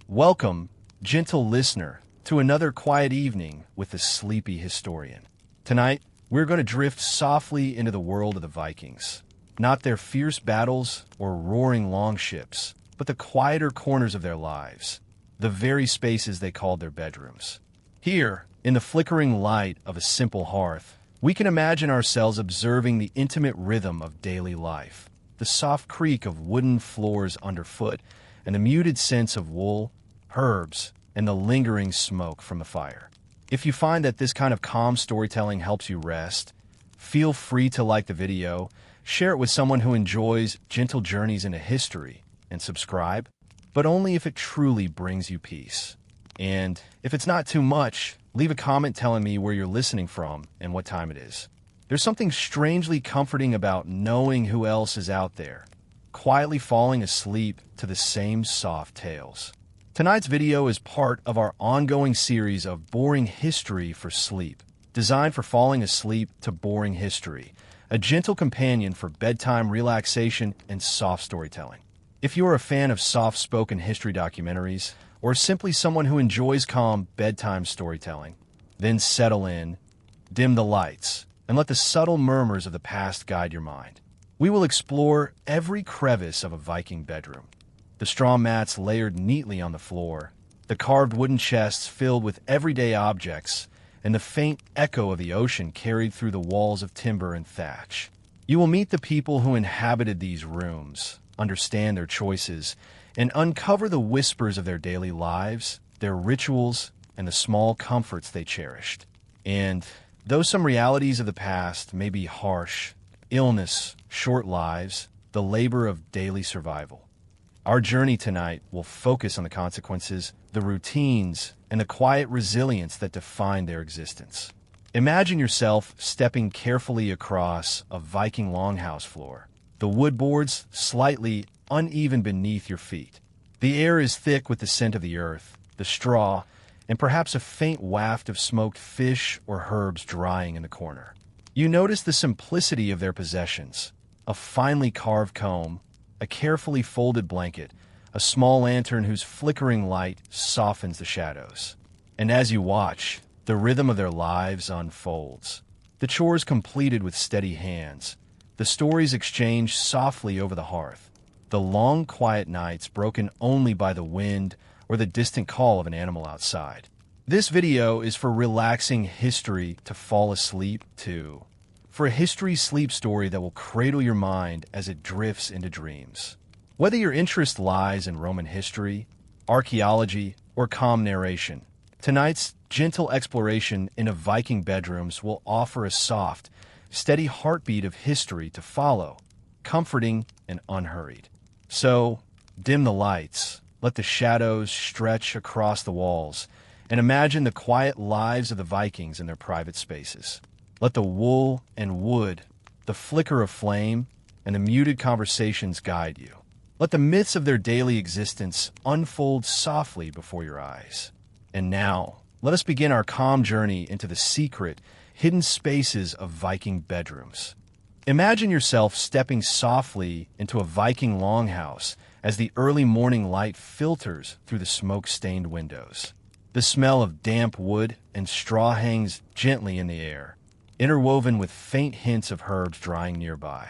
Welcome, gentle listener, to another quiet evening with the sleepy historian. Tonight, we're going to drift softly into the world of the Vikings. Not their fierce battles or roaring longships, but the quieter corners of their lives, the very spaces they called their bedrooms. Here, in the flickering light of a simple hearth, we can imagine ourselves observing the intimate rhythm of daily life, the soft creak of wooden floors underfoot, and the muted scents of wool, herbs, and the lingering smoke from the fire. If you find that this kind of calm storytelling helps you rest, feel free to like the video, share it with someone who enjoys gentle journeys into history, and subscribe, but only if it truly brings you peace. And if it's not too much, leave a comment telling me where you're listening from and what time it is. There's something strangely comforting about knowing who else is out there, quietly falling asleep to the same soft tales. Tonight's video is part of our ongoing series of Boring History for Sleep, designed for falling asleep to boring history, a gentle companion for bedtime relaxation and soft storytelling. If you are a fan of soft-spoken history documentaries, or simply someone who enjoys calm bedtime storytelling, then settle in, dim the lights, and let the subtle murmurs of the past guide your mind. We will explore every crevice of a Viking bedroom. The straw mats layered neatly on the floor, the carved wooden chests filled with everyday objects, and the faint echo of the ocean carried through the walls of timber and thatch. You will meet the people who inhabited these rooms, understand their choices, and uncover the whispers of their daily lives, their rituals, and the small comforts they cherished. And though some realities of the past may be harsh, illness, short lives, the labor of daily survival, our journey tonight will focus on the consequences, the routines, and the quiet resilience that define their existence. Imagine yourself stepping carefully across a Viking longhouse floor, the wood boards slightly uneven beneath your feet. The air is thick with the scent of the earth, the straw, and perhaps a faint waft of smoked fish or herbs drying in the corner. You notice the simplicity of their possessions: a finely carved comb, a carefully folded blanket, a small lantern whose flickering light softens the shadows. And as you watch, the rhythm of their lives unfolds. The chores completed with steady hands, the stories exchanged softly over the hearth, the long, quiet nights broken only by the wind or the distant call of an animal outside. This video is for relaxing history to fall asleep to. For a history sleep story that will cradle your mind as it drifts into dreams. Whether your interest lies in Roman history, archaeology, or calm narration, tonight's gentle exploration into Viking bedrooms will offer a soft, steady heartbeat of history to follow, comforting and unhurried. So, dim the lights, let the shadows stretch across the walls, and imagine the quiet lives of the Vikings in their private spaces. Let the wool and wood, the flicker of flame, and the muted conversations guide you. Let the myths of their daily existence unfold softly before your eyes. And now, let us begin our calm journey into the secret, hidden spaces of Viking bedrooms. Imagine yourself stepping softly into a Viking longhouse as the early morning light filters through the smoke-stained windows. The smell of damp wood and straw hangs gently in the air, interwoven with faint hints of herbs drying nearby.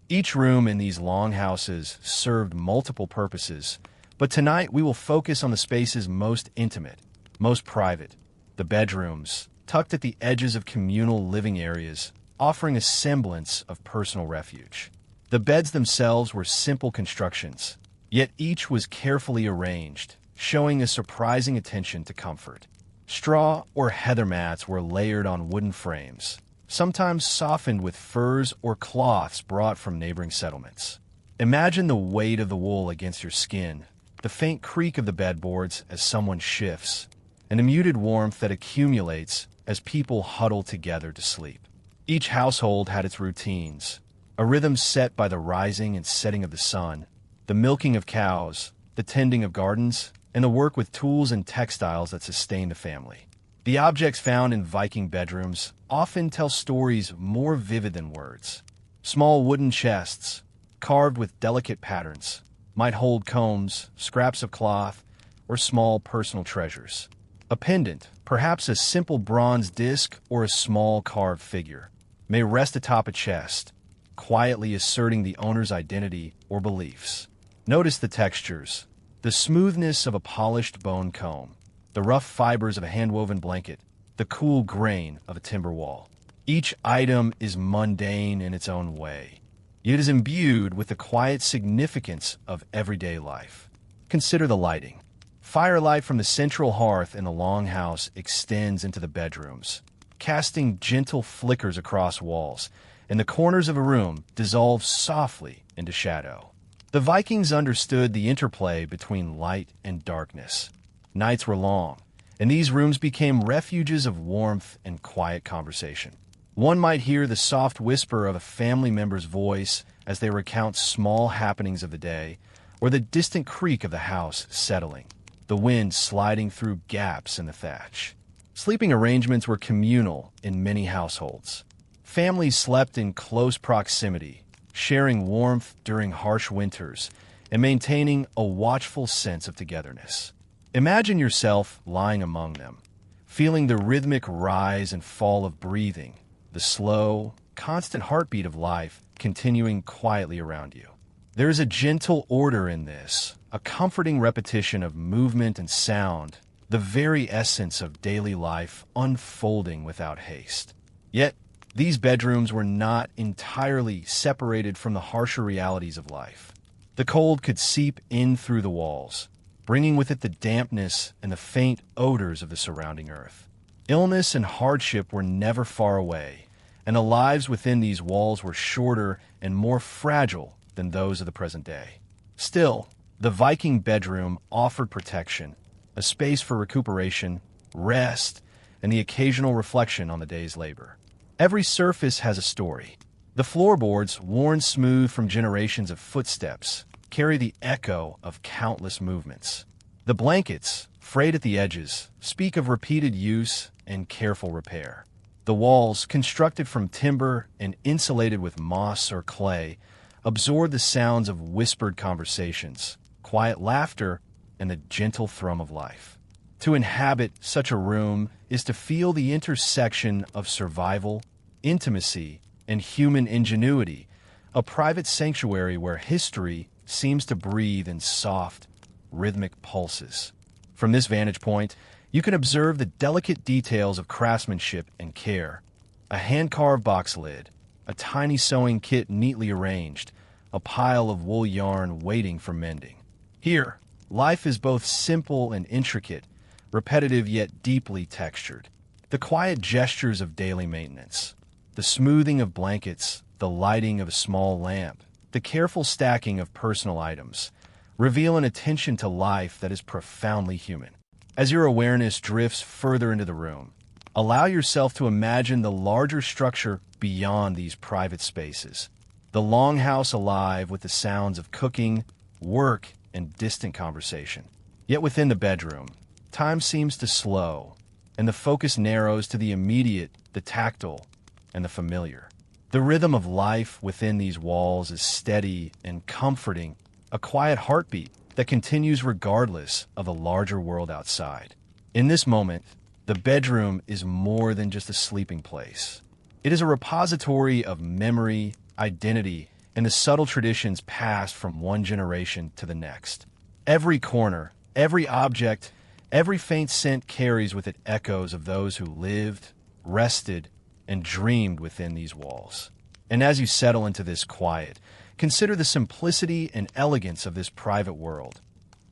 Each room in these longhouses served multiple purposes, but tonight we will focus on the spaces most intimate, most private, the bedrooms, tucked at the edges of communal living areas, offering a semblance of personal refuge. The beds themselves were simple constructions, yet each was carefully arranged, showing a surprising attention to comfort. Straw or heather mats were layered on wooden frames, sometimes softened with furs or cloths brought from neighboring settlements. Imagine the weight of the wool against your skin, the faint creak of the bedboards as someone shifts, and the muted warmth that accumulates as people huddle together to sleep. Each household had its routines, a rhythm set by the rising and setting of the sun, the milking of cows, the tending of gardens, and the work with tools and textiles that sustained the family. The objects found in Viking bedrooms often tell stories more vivid than words. Small wooden chests, carved with delicate patterns, might hold combs, scraps of cloth, or small personal treasures. A pendant, perhaps a simple bronze disc or a small carved figure, may rest atop a chest, quietly asserting the owner's identity or beliefs. Notice the textures, the smoothness of a polished bone comb, the rough fibers of a hand-woven blanket, the cool grain of a timber wall. Each item is mundane in its own way, yet is imbued with the quiet significance of everyday life. Consider the lighting. Firelight from the central hearth in the longhouse extends into the bedrooms, casting gentle flickers across walls, and the corners of a room dissolve softly into shadow. The Vikings understood the interplay between light and darkness. Nights were long, and these rooms became refuges of warmth and quiet conversation. One might hear the soft whisper of a family member's voice as they recount small happenings of the day, or the distant creak of the house settling, the wind sliding through gaps in the thatch. Sleeping arrangements were communal in many households. Families slept in close proximity, sharing warmth during harsh winters and maintaining a watchful sense of togetherness. Imagine yourself lying among them, feeling the rhythmic rise and fall of breathing, the slow, constant heartbeat of life continuing quietly around you. There is a gentle order in this, a comforting repetition of movement and sound, the very essence of daily life unfolding without haste. Yet, these bedrooms were not entirely separated from the harsher realities of life. The cold could seep in through the walls, bringing with it the dampness and the faint odors of the surrounding earth. Illness and hardship were never far away, and the lives within these walls were shorter and more fragile than those of the present day. Still, the Viking bedroom offered protection, a space for recuperation, rest, and the occasional reflection on the day's labor. Every surface has a story. The floorboards, worn smooth from generations of footsteps, carry the echo of countless movements. The blankets, frayed at the edges, speak of repeated use and careful repair. The walls, constructed from timber and insulated with moss or clay, absorb the sounds of whispered conversations, quiet laughter, and the gentle thrum of life. To inhabit such a room is to feel the intersection of survival, intimacy, and human ingenuity, a private sanctuary where history seems to breathe in soft, rhythmic pulses. From this vantage point, you can observe the delicate details of craftsmanship and care. A hand-carved box lid, a tiny sewing kit neatly arranged, a pile of wool yarn waiting for mending. Here, life is both simple and intricate, repetitive yet deeply textured. The quiet gestures of daily maintenance, the smoothing of blankets, the lighting of a small lamp, the careful stacking of personal items, reveal an attention to life that is profoundly human. As your awareness drifts further into the room, allow yourself to imagine the larger structure beyond these private spaces. The longhouse alive with the sounds of cooking, work, and distant conversation. Yet within the bedroom, time seems to slow, and the focus narrows to the immediate, the tactile, and the familiar. The rhythm of life within these walls is steady and comforting, a quiet heartbeat that continues regardless of the larger world outside. In this moment, the bedroom is more than just a sleeping place. It is a repository of memory, identity, and the subtle traditions passed from one generation to the next. Every corner, every object, every faint scent carries with it echoes of those who lived, rested, and dreamed within these walls. And as you settle into this quiet, consider the simplicity and elegance of this private world.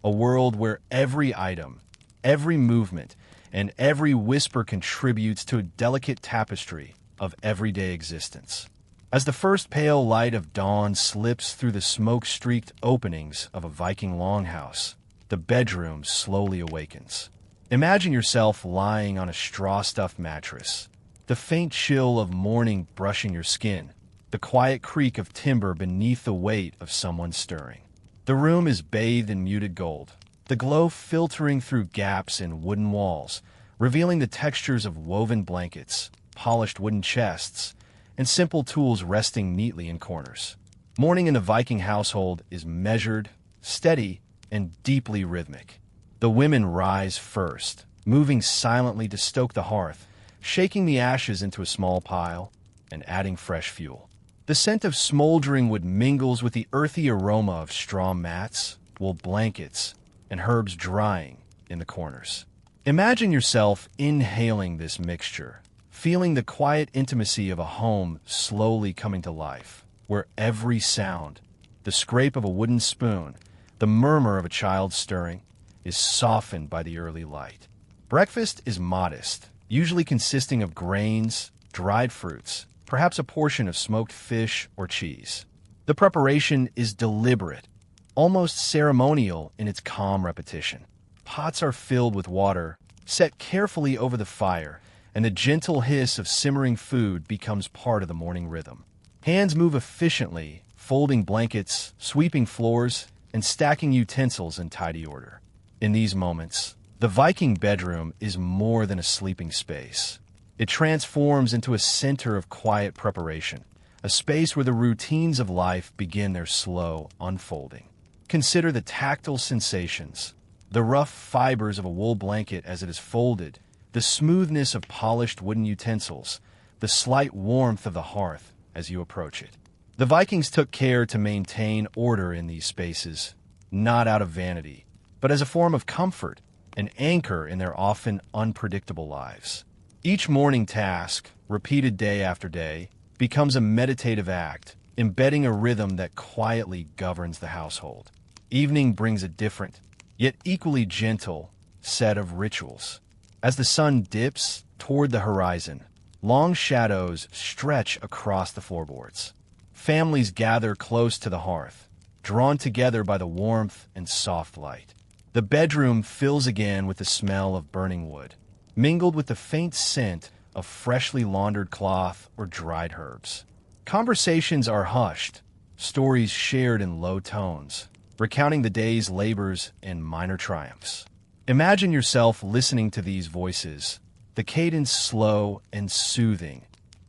A world where every item, every movement, and every whisper contributes to a delicate tapestry of everyday existence. As the first pale light of dawn slips through the smoke-streaked openings of a Viking longhouse, the bedroom slowly awakens. Imagine yourself lying on a straw-stuffed mattress, the faint chill of morning brushing your skin, the quiet creak of timber beneath the weight of someone stirring. The room is bathed in muted gold, the glow filtering through gaps in wooden walls, revealing the textures of woven blankets, polished wooden chests, and simple tools resting neatly in corners. Morning in the Viking household is measured, steady, and deeply rhythmic. The women rise first, moving silently to stoke the hearth, shaking the ashes into a small pile and adding fresh fuel. The scent of smoldering wood mingles with the earthy aroma of straw mats, wool blankets, and herbs drying in the corners. Imagine yourself inhaling this mixture, feeling the quiet intimacy of a home slowly coming to life, where every sound, the scrape of a wooden spoon, the murmur of a child stirring, is softened by the early light. Breakfast is modest, usually consisting of grains, dried fruits, perhaps a portion of smoked fish or cheese. The preparation is deliberate, almost ceremonial in its calm repetition. Pots are filled with water, set carefully over the fire, and the gentle hiss of simmering food becomes part of the morning rhythm. Hands move efficiently, folding blankets, sweeping floors, and stacking utensils in tidy order. In these moments, the Viking bedroom is more than a sleeping space. It transforms into a center of quiet preparation, a space where the routines of life begin their slow unfolding. Consider the tactile sensations, the rough fibers of a wool blanket as it is folded, the smoothness of polished wooden utensils, the slight warmth of the hearth as you approach it. The Vikings took care to maintain order in these spaces, not out of vanity, but as a form of comfort, an anchor in their often unpredictable lives. Each morning task, repeated day after day, becomes a meditative act, embedding a rhythm that quietly governs the household. Evening brings a different, yet equally gentle, set of rituals. As the sun dips toward the horizon, long shadows stretch across the floorboards. Families gather close to the hearth, drawn together by the warmth and soft light. The bedroom fills again with the smell of burning wood, mingled with the faint scent of freshly laundered cloth or dried herbs. Conversations are hushed, stories shared in low tones, recounting the day's labors and minor triumphs. Imagine yourself listening to these voices, the cadence slow and soothing,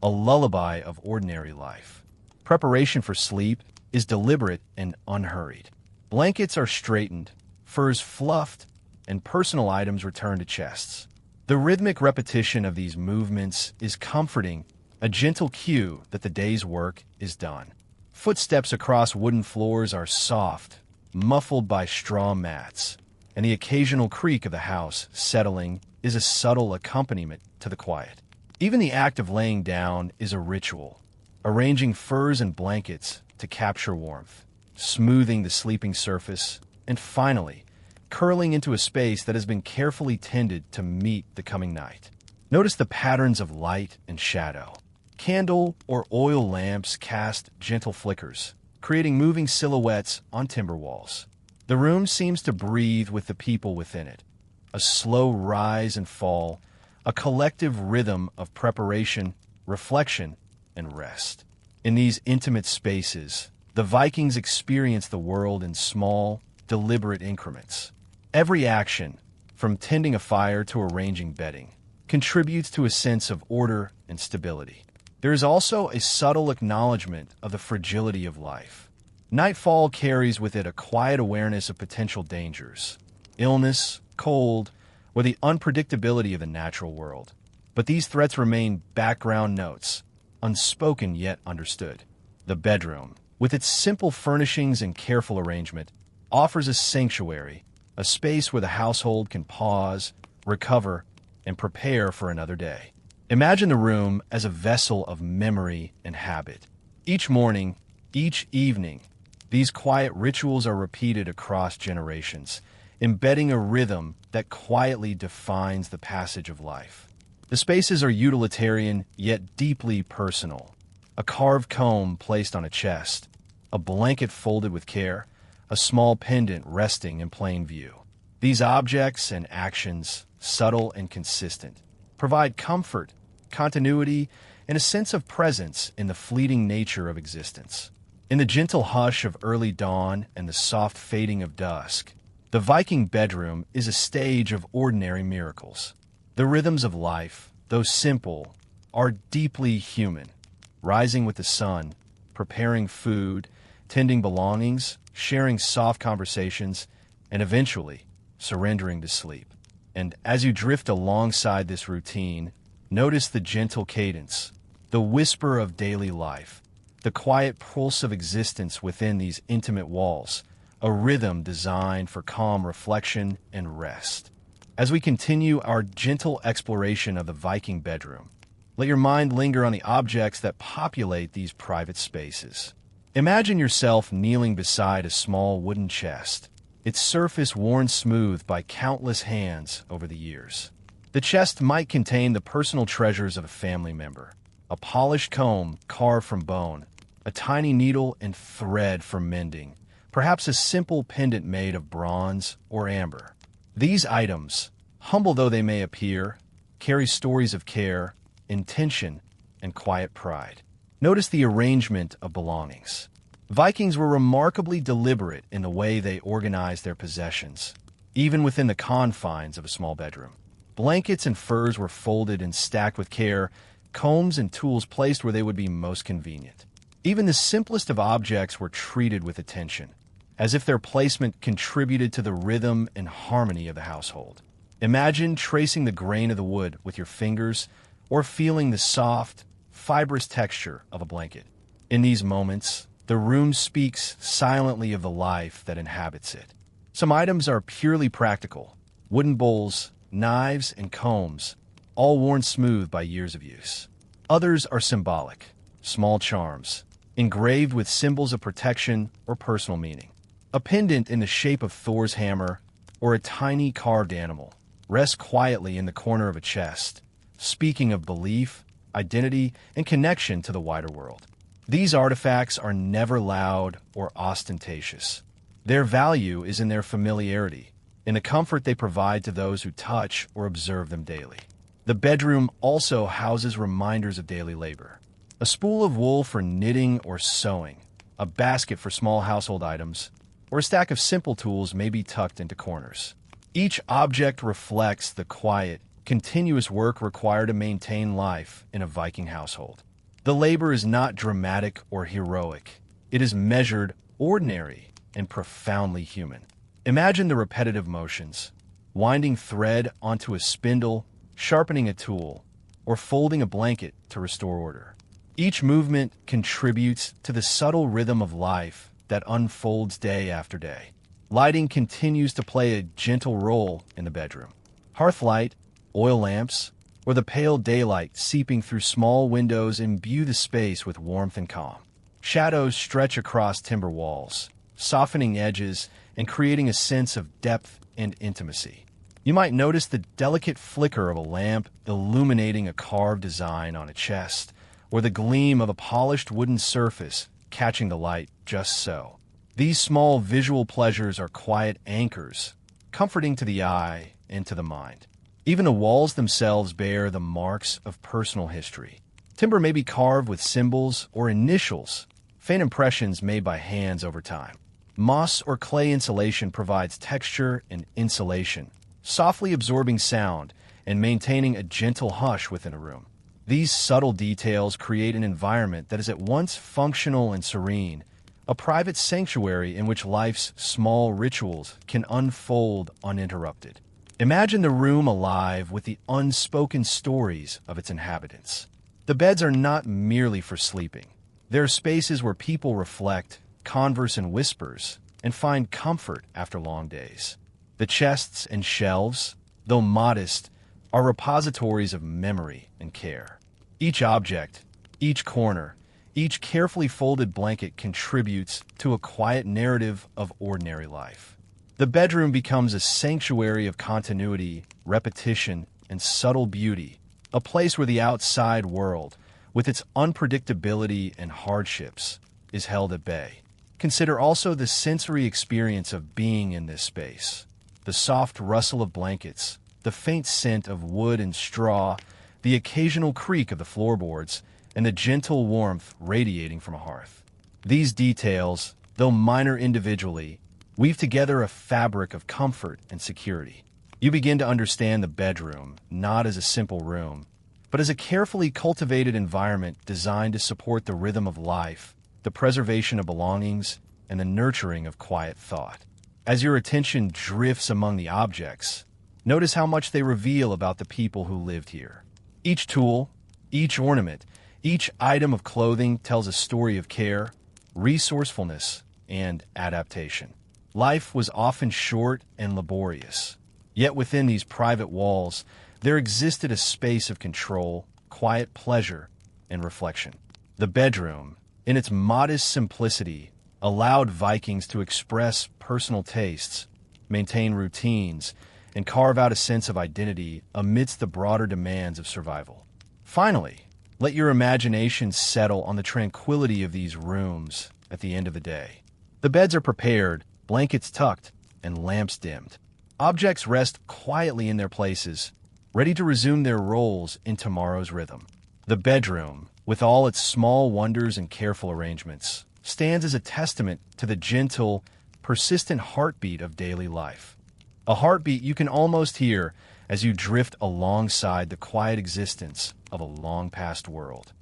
a lullaby of ordinary life. Preparation for sleep is deliberate and unhurried. Blankets are straightened, furs fluffed, and personal items returned to chests. The rhythmic repetition of these movements is comforting, a gentle cue that the day's work is done. Footsteps across wooden floors are soft, muffled by straw mats, and the occasional creak of the house settling is a subtle accompaniment to the quiet. Even the act of laying down is a ritual, arranging furs and blankets to capture warmth, smoothing the sleeping surface, and finally, curling into a space that has been carefully tended to meet the coming night. Notice the patterns of light and shadow. Candle or oil lamps cast gentle flickers, creating moving silhouettes on timber walls. The room seems to breathe with the people within it. A slow rise and fall, a collective rhythm of preparation, reflection, and rest. In these intimate spaces, the Vikings experienced the world in small, deliberate increments. Every action, from tending a fire to arranging bedding, contributes to a sense of order and stability. There is also a subtle acknowledgement of the fragility of life. Nightfall carries with it a quiet awareness of potential dangers, illness, cold, or the unpredictability of the natural world. But these threats remain background notes, unspoken yet understood. The bedroom, with its simple furnishings and careful arrangement, offers a sanctuary, a space where the household can pause, recover, and prepare for another day. Imagine the room as a vessel of memory and habit. Each morning, each evening, these quiet rituals are repeated across generations, embedding a rhythm that quietly defines the passage of life. The spaces are utilitarian yet deeply personal. A carved comb placed on a chest, a blanket folded with care, a small pendant resting in plain view. These objects and actions, subtle and consistent, provide comfort, continuity, and a sense of presence in the fleeting nature of existence. In the gentle hush of early dawn and the soft fading of dusk, the Viking bedroom is a stage of ordinary miracles. The rhythms of life, though simple, are deeply human, rising with the sun, preparing food, tending belongings, sharing soft conversations, and eventually surrendering to sleep. And as you drift alongside this routine, notice the gentle cadence, the whisper of daily life, the quiet pulse of existence within these intimate walls, a rhythm designed for calm reflection and rest. As we continue our gentle exploration of the Viking bedroom, let your mind linger on the objects that populate these private spaces. Imagine yourself kneeling beside a small wooden chest, its surface worn smooth by countless hands over the years. The chest might contain the personal treasures of a family member, a polished comb carved from bone, a tiny needle and thread for mending, perhaps a simple pendant made of bronze or amber. These items, humble though they may appear, carry stories of care, intention, and quiet pride. Notice the arrangement of belongings. Vikings were remarkably deliberate in the way they organized their possessions, even within the confines of a small bedroom. Blankets and furs were folded and stacked with care, combs and tools placed where they would be most convenient. Even the simplest of objects were treated with attention, as if their placement contributed to the rhythm and harmony of the household. Imagine tracing the grain of the wood with your fingers or feeling the soft, fibrous texture of a blanket. In these moments, the room speaks silently of the life that inhabits it. Some items are purely practical: wooden bowls, knives, and combs, all worn smooth by years of use. Others are symbolic, small charms, engraved with symbols of protection or personal meaning. A pendant in the shape of Thor's hammer or a tiny carved animal rests quietly in the corner of a chest, speaking of belief, identity, and connection to the wider world. These artifacts are never loud or ostentatious. Their value is in their familiarity, in the comfort they provide to those who touch or observe them daily. The bedroom also houses reminders of daily labor. A spool of wool for knitting or sewing, a basket for small household items, or a stack of simple tools may be tucked into corners. Each object reflects the quiet, continuous work required to maintain life in a Viking household. The labor is not dramatic or heroic. It is measured, ordinary, and profoundly human. Imagine the repetitive motions: winding thread onto a spindle, sharpening a tool, or folding a blanket to restore order. Each movement contributes to the subtle rhythm of life that unfolds day after day. Lighting continues to play a gentle role in the bedroom. Hearthlight, oil lamps, or the pale daylight seeping through small windows imbue the space with warmth and calm. Shadows stretch across timber walls, softening edges and creating a sense of depth and intimacy. You might notice the delicate flicker of a lamp illuminating a carved design on a chest, or the gleam of a polished wooden surface catching the light just so. These small visual pleasures are quiet anchors, comforting to the eye and to the mind. Even the walls themselves bear the marks of personal history. Timber may be carved with symbols or initials, faint impressions made by hands over time. Moss or clay insulation provides texture and insulation, softly absorbing sound and maintaining a gentle hush within a room. These subtle details create an environment that is at once functional and serene, a private sanctuary in which life's small rituals can unfold uninterrupted. Imagine the room alive with the unspoken stories of its inhabitants. The beds are not merely for sleeping. They're spaces where people reflect, converse in whispers, and find comfort after long days. The chests and shelves, though modest, are repositories of memory and care. Each object, each corner, each carefully folded blanket contributes to a quiet narrative of ordinary life. The bedroom becomes a sanctuary of continuity, repetition, and subtle beauty, a place where the outside world, with its unpredictability and hardships, is held at bay. Consider also the sensory experience of being in this space. The soft rustle of blankets, the faint scent of wood and straw, the occasional creak of the floorboards, and the gentle warmth radiating from a hearth. These details, though minor individually, weave together a fabric of comfort and security. You begin to understand the bedroom not as a simple room, but as a carefully cultivated environment designed to support the rhythm of life, the preservation of belongings, and the nurturing of quiet thought. As your attention drifts among the objects, notice how much they reveal about the people who lived here. Each tool, each ornament, each item of clothing tells a story of care, resourcefulness, and adaptation. Life was often short and laborious. Yet within these private walls, there existed a space of control, quiet pleasure, and reflection. The bedroom, in its modest simplicity, allowed Vikings to express personal tastes, maintain routines, and carve out a sense of identity amidst the broader demands of survival. Finally, let your imagination settle on the tranquility of these rooms at the end of the day. The beds are prepared, blankets tucked, and lamps dimmed. Objects rest quietly in their places, ready to resume their roles in tomorrow's rhythm. The bedroom, with all its small wonders and careful arrangements, stands as a testament to the gentle, persistent heartbeat of daily life. A heartbeat you can almost hear as you drift alongside the quiet existence of a long-past world.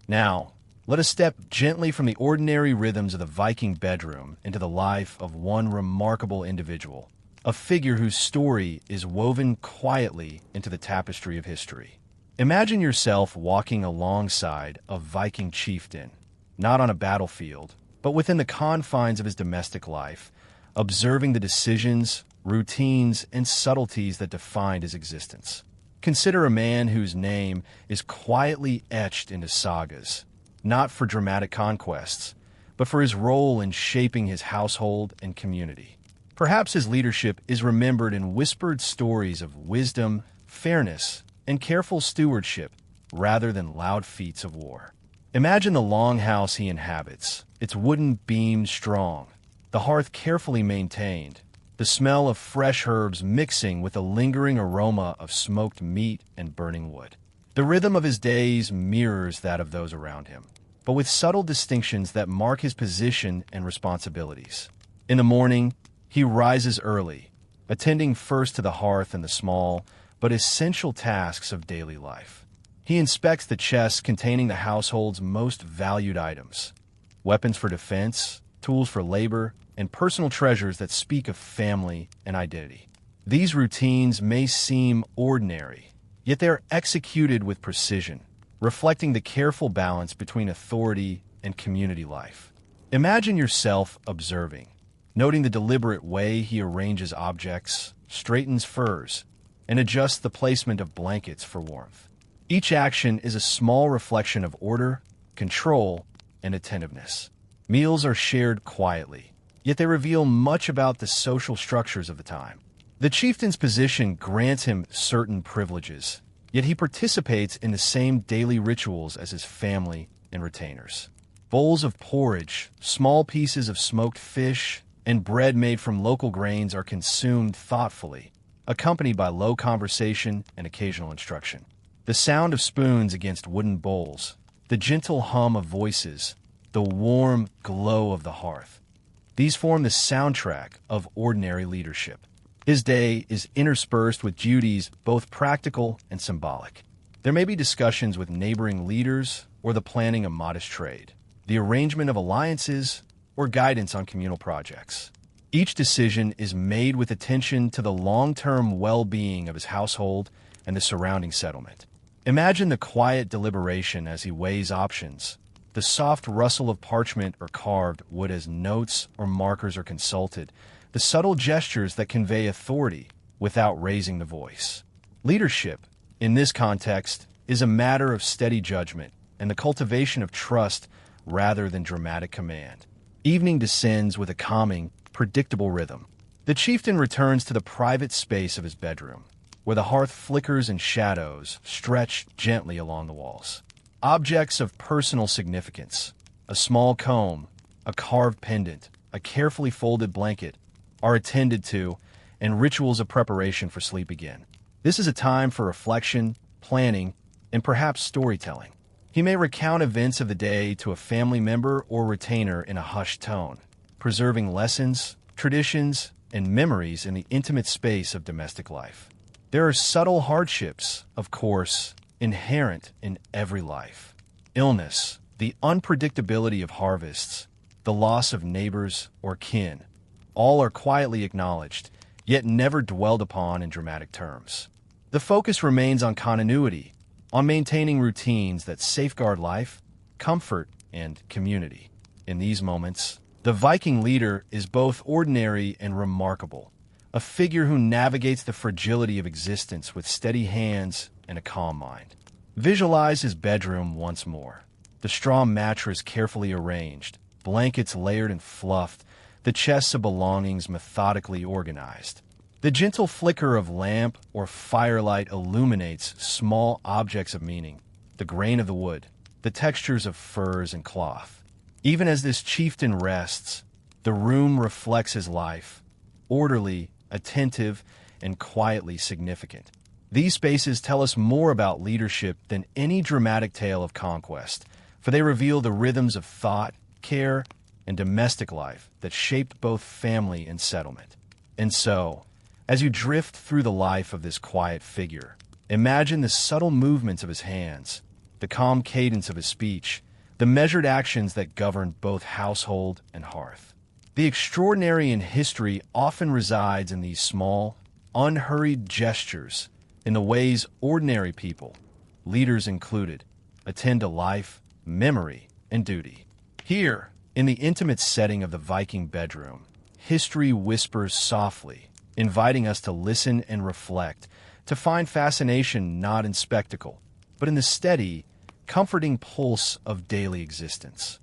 Now, let us step gently from the ordinary rhythms of the Viking bedroom into the life of one remarkable individual, a figure whose story is woven quietly into the tapestry of history. Imagine yourself walking alongside a Viking chieftain, not on a battlefield, but within the confines of his domestic life, observing the decisions, routines, and subtleties that defined his existence. Consider a man whose name is quietly etched into sagas, not for dramatic conquests, but for his role in shaping his household and community. Perhaps his leadership is remembered in whispered stories of wisdom, fairness, and careful stewardship rather than loud feats of war. Imagine the longhouse he inhabits, its wooden beams strong, the hearth carefully maintained, the smell of fresh herbs mixing with the lingering aroma of smoked meat and burning wood. The rhythm of his days mirrors that of those around him, but with subtle distinctions that mark his position and responsibilities. In the morning, he rises early, attending first to the hearth and the small but essential tasks of daily life. He inspects the chests containing the household's most valued items, weapons for defense, tools for labor, and personal treasures that speak of family and identity. These routines may seem ordinary, yet they are executed with precision, reflecting the careful balance between authority and community life. Imagine yourself observing, noting the deliberate way he arranges objects, straightens furs, and adjusts the placement of blankets for warmth. Each action is a small reflection of order, control, and attentiveness. Meals are shared quietly, yet they reveal much about the social structures of the time. The chieftain's position grants him certain privileges, yet he participates in the same daily rituals as his family and retainers. Bowls of porridge, small pieces of smoked fish, and bread made from local grains are consumed thoughtfully, accompanied by low conversation and occasional instruction. The sound of spoons against wooden bowls, the gentle hum of voices, the warm glow of the hearth. These form the soundtrack of ordinary leadership. His day is interspersed with duties both practical and symbolic. There may be discussions with neighboring leaders or the planning of modest trade, the arrangement of alliances, or guidance on communal projects. Each decision is made with attention to the long-term well-being of his household and the surrounding settlement. Imagine the quiet deliberation as he weighs options, the soft rustle of parchment or carved wood as notes or markers are consulted, the subtle gestures that convey authority without raising the voice. Leadership, in this context, is a matter of steady judgment and the cultivation of trust rather than dramatic command. Evening descends with a calming, predictable rhythm. The chieftain returns to the private space of his bedroom, where the hearth flickers and shadows stretch gently along the walls. Objects of personal significance, a small comb, a carved pendant, a carefully folded blanket, are attended to, and rituals of preparation for sleep begin. This is a time for reflection, planning, and perhaps storytelling. He may recount events of the day to a family member or retainer in a hushed tone, preserving lessons, traditions, and memories in the intimate space of domestic life. There are subtle hardships, of course, inherent in every life. Illness, the unpredictability of harvests, the loss of neighbors or kin, All are quietly acknowledged, yet never dwelled upon in dramatic terms. The focus remains on continuity, on maintaining routines that safeguard life, comfort, and community. In these moments, the Viking leader is both ordinary and remarkable, a figure who navigates the fragility of existence with steady hands and a calm mind. Visualize his bedroom once more. The straw mattress carefully arranged, blankets layered and fluffed, the chests of belongings methodically organized. The gentle flicker of lamp or firelight illuminates small objects of meaning, the grain of the wood, the textures of furs and cloth. Even as this chieftain rests, the room reflects his life, orderly, attentive, and quietly significant. These spaces tell us more about leadership than any dramatic tale of conquest, for they reveal the rhythms of thought, care, and domestic life that shaped both family and settlement. And so, as you drift through the life of this quiet figure, imagine the subtle movements of his hands, the calm cadence of his speech, the measured actions that govern both household and hearth. The extraordinary in history often resides in these small, unhurried gestures, in the ways ordinary people, leaders included, attend to life, memory, and duty. Here, in the intimate setting of the Viking bedroom, history whispers softly, inviting us to listen and reflect, to find fascination not in spectacle, but in the steady, comforting pulse of daily existence.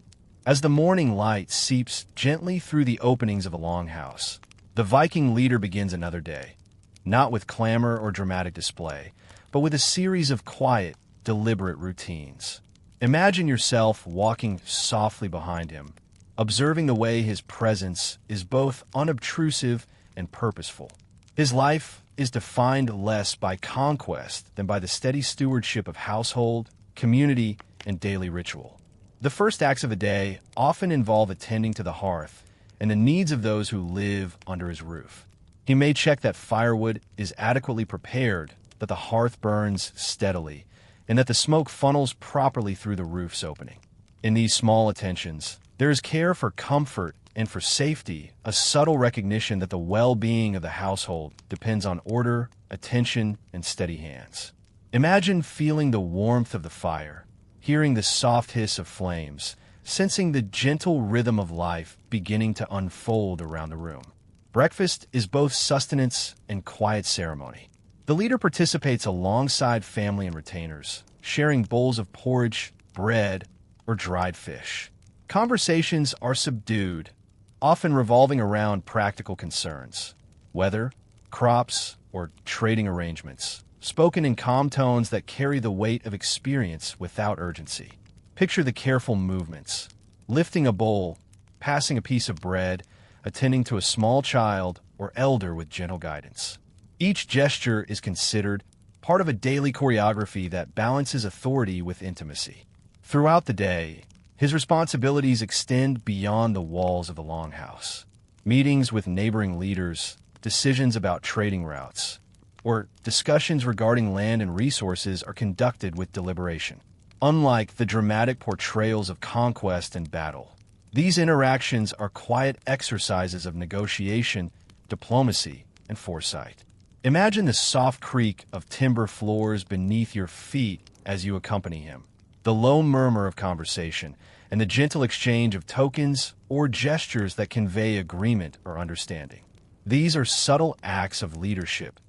As the morning light seeps gently through the openings of the longhouse, the Viking leader begins another day, not with clamor or dramatic display, but with a series of quiet, deliberate routines. Imagine yourself walking softly behind him, observing the way his presence is both unobtrusive and purposeful. His life is defined less by conquest than by the steady stewardship of household, community, and daily ritual. The first acts of a day often involve attending to the hearth and the needs of those who live under his roof. He may check that firewood is adequately prepared, that the hearth burns steadily, and that the smoke funnels properly through the roof's opening. In these small attentions, there is care for comfort and for safety, a subtle recognition that the well-being of the household depends on order, attention, and steady hands. Imagine feeling the warmth of the fire, hearing the soft hiss of flames, sensing the gentle rhythm of life beginning to unfold around the room. Breakfast is both sustenance and quiet ceremony. The leader participates alongside family and retainers, sharing bowls of porridge, bread, or dried fish. Conversations are subdued, often revolving around practical concerns, weather, crops, or trading arrangements, spoken in calm tones that carry the weight of experience without urgency. Picture the careful movements, lifting a bowl, passing a piece of bread, attending to a small child or elder with gentle guidance. Each gesture is considered part of a daily choreography that balances authority with intimacy. Throughout the day, his responsibilities extend beyond the walls of the longhouse. Meetings with neighboring leaders, decisions about trading routes, or discussions regarding land and resources are conducted with deliberation. Unlike the dramatic portrayals of conquest and battle, these interactions are quiet exercises of negotiation, diplomacy, and foresight. Imagine the soft creak of timber floors beneath your feet as you accompany him, the low murmur of conversation, and the gentle exchange of tokens or gestures that convey agreement or understanding. These are subtle acts of leadership,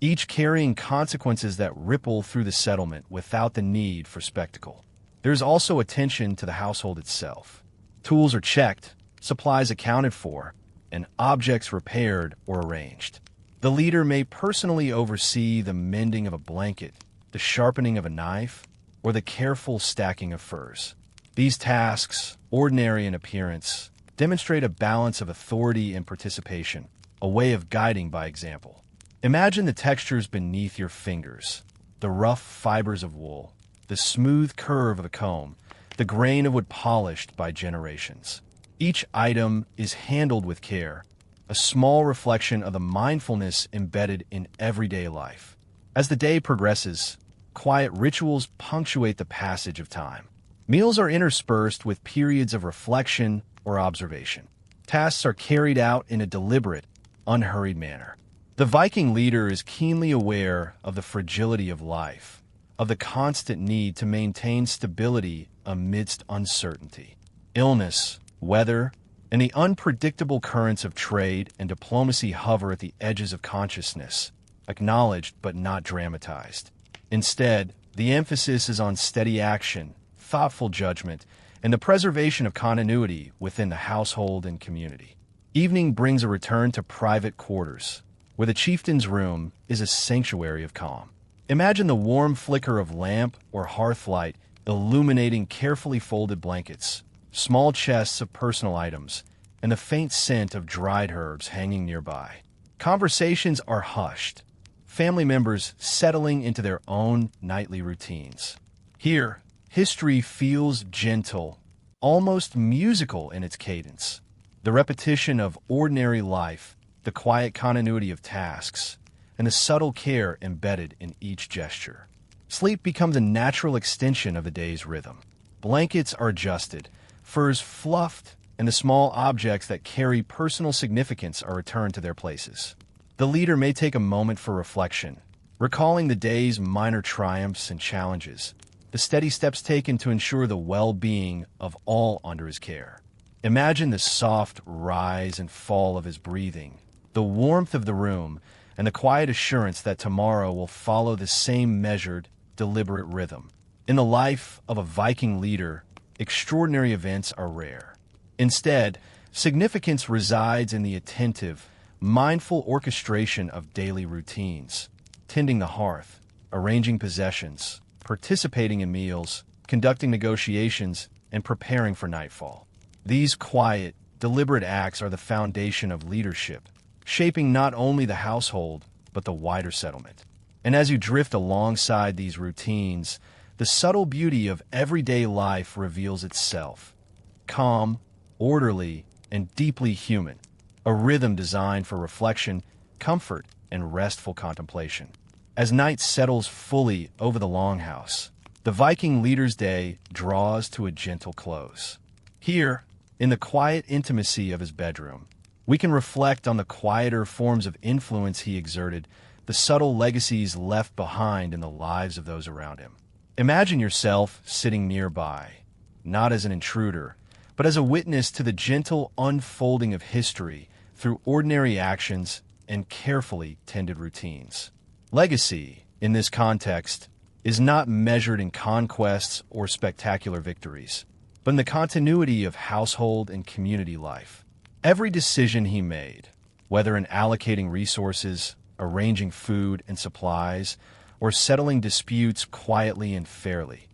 each carrying consequences that ripple through the settlement without the need for spectacle. There is also attention to the household itself. Tools are checked, supplies accounted for, and objects repaired or arranged. The leader may personally oversee the mending of a blanket, the sharpening of a knife, or the careful stacking of furs. These tasks, ordinary in appearance, demonstrate a balance of authority and participation, a way of guiding by example. Imagine the textures beneath your fingers, the rough fibers of wool, the smooth curve of a comb, the grain of wood polished by generations. Each item is handled with care, a small reflection of the mindfulness embedded in everyday life. As the day progresses, quiet rituals punctuate the passage of time. Meals are interspersed with periods of reflection or observation. Tasks are carried out in a deliberate, unhurried manner. The Viking leader is keenly aware of the fragility of life, of the constant need to maintain stability amidst uncertainty. Illness, weather, and the unpredictable currents of trade and diplomacy hover at the edges of consciousness, acknowledged but not dramatized. Instead, the emphasis is on steady action, thoughtful judgment, and the preservation of continuity within the household and community. Evening brings a return to private quarters, where the chieftain's room is a sanctuary of calm. Imagine the warm flicker of lamp or hearth light illuminating carefully folded blankets, small chests of personal items, and the faint scent of dried herbs hanging nearby. Conversations are hushed, family members settling into their own nightly routines. Here, history feels gentle, almost musical in its cadence. The repetition of ordinary life, the quiet continuity of tasks, and the subtle care embedded in each gesture. Sleep becomes a natural extension of the day's rhythm. Blankets are adjusted, furs fluffed, and the small objects that carry personal significance are returned to their places. The leader may take a moment for reflection, recalling the day's minor triumphs and challenges, the steady steps taken to ensure the well-being of all under his care. Imagine the soft rise and fall of his breathing, the warmth of the room, and the quiet assurance that tomorrow will follow the same measured, deliberate rhythm. In the life of a Viking leader, extraordinary events are rare. Instead, significance resides in the attentive, mindful orchestration of daily routines, tending the hearth, arranging possessions, participating in meals, conducting negotiations, and preparing for nightfall. These quiet, deliberate acts are the foundation of leadership, shaping not only the household, but the wider settlement. And as you drift alongside these routines, the subtle beauty of everyday life reveals itself. Calm, orderly, and deeply human, a rhythm designed for reflection, comfort, and restful contemplation. As night settles fully over the longhouse, the Viking leader's day draws to a gentle close. Here, in the quiet intimacy of his bedroom, we can reflect on the quieter forms of influence he exerted, the subtle legacies left behind in the lives of those around him. Imagine yourself sitting nearby, not as an intruder, but as a witness to the gentle unfolding of history through ordinary actions and carefully tended routines. Legacy, in this context, is not measured in conquests or spectacular victories, but in the continuity of household and community life. Every decision he made, whether in allocating resources, arranging food and supplies, or settling disputes quietly and fairly,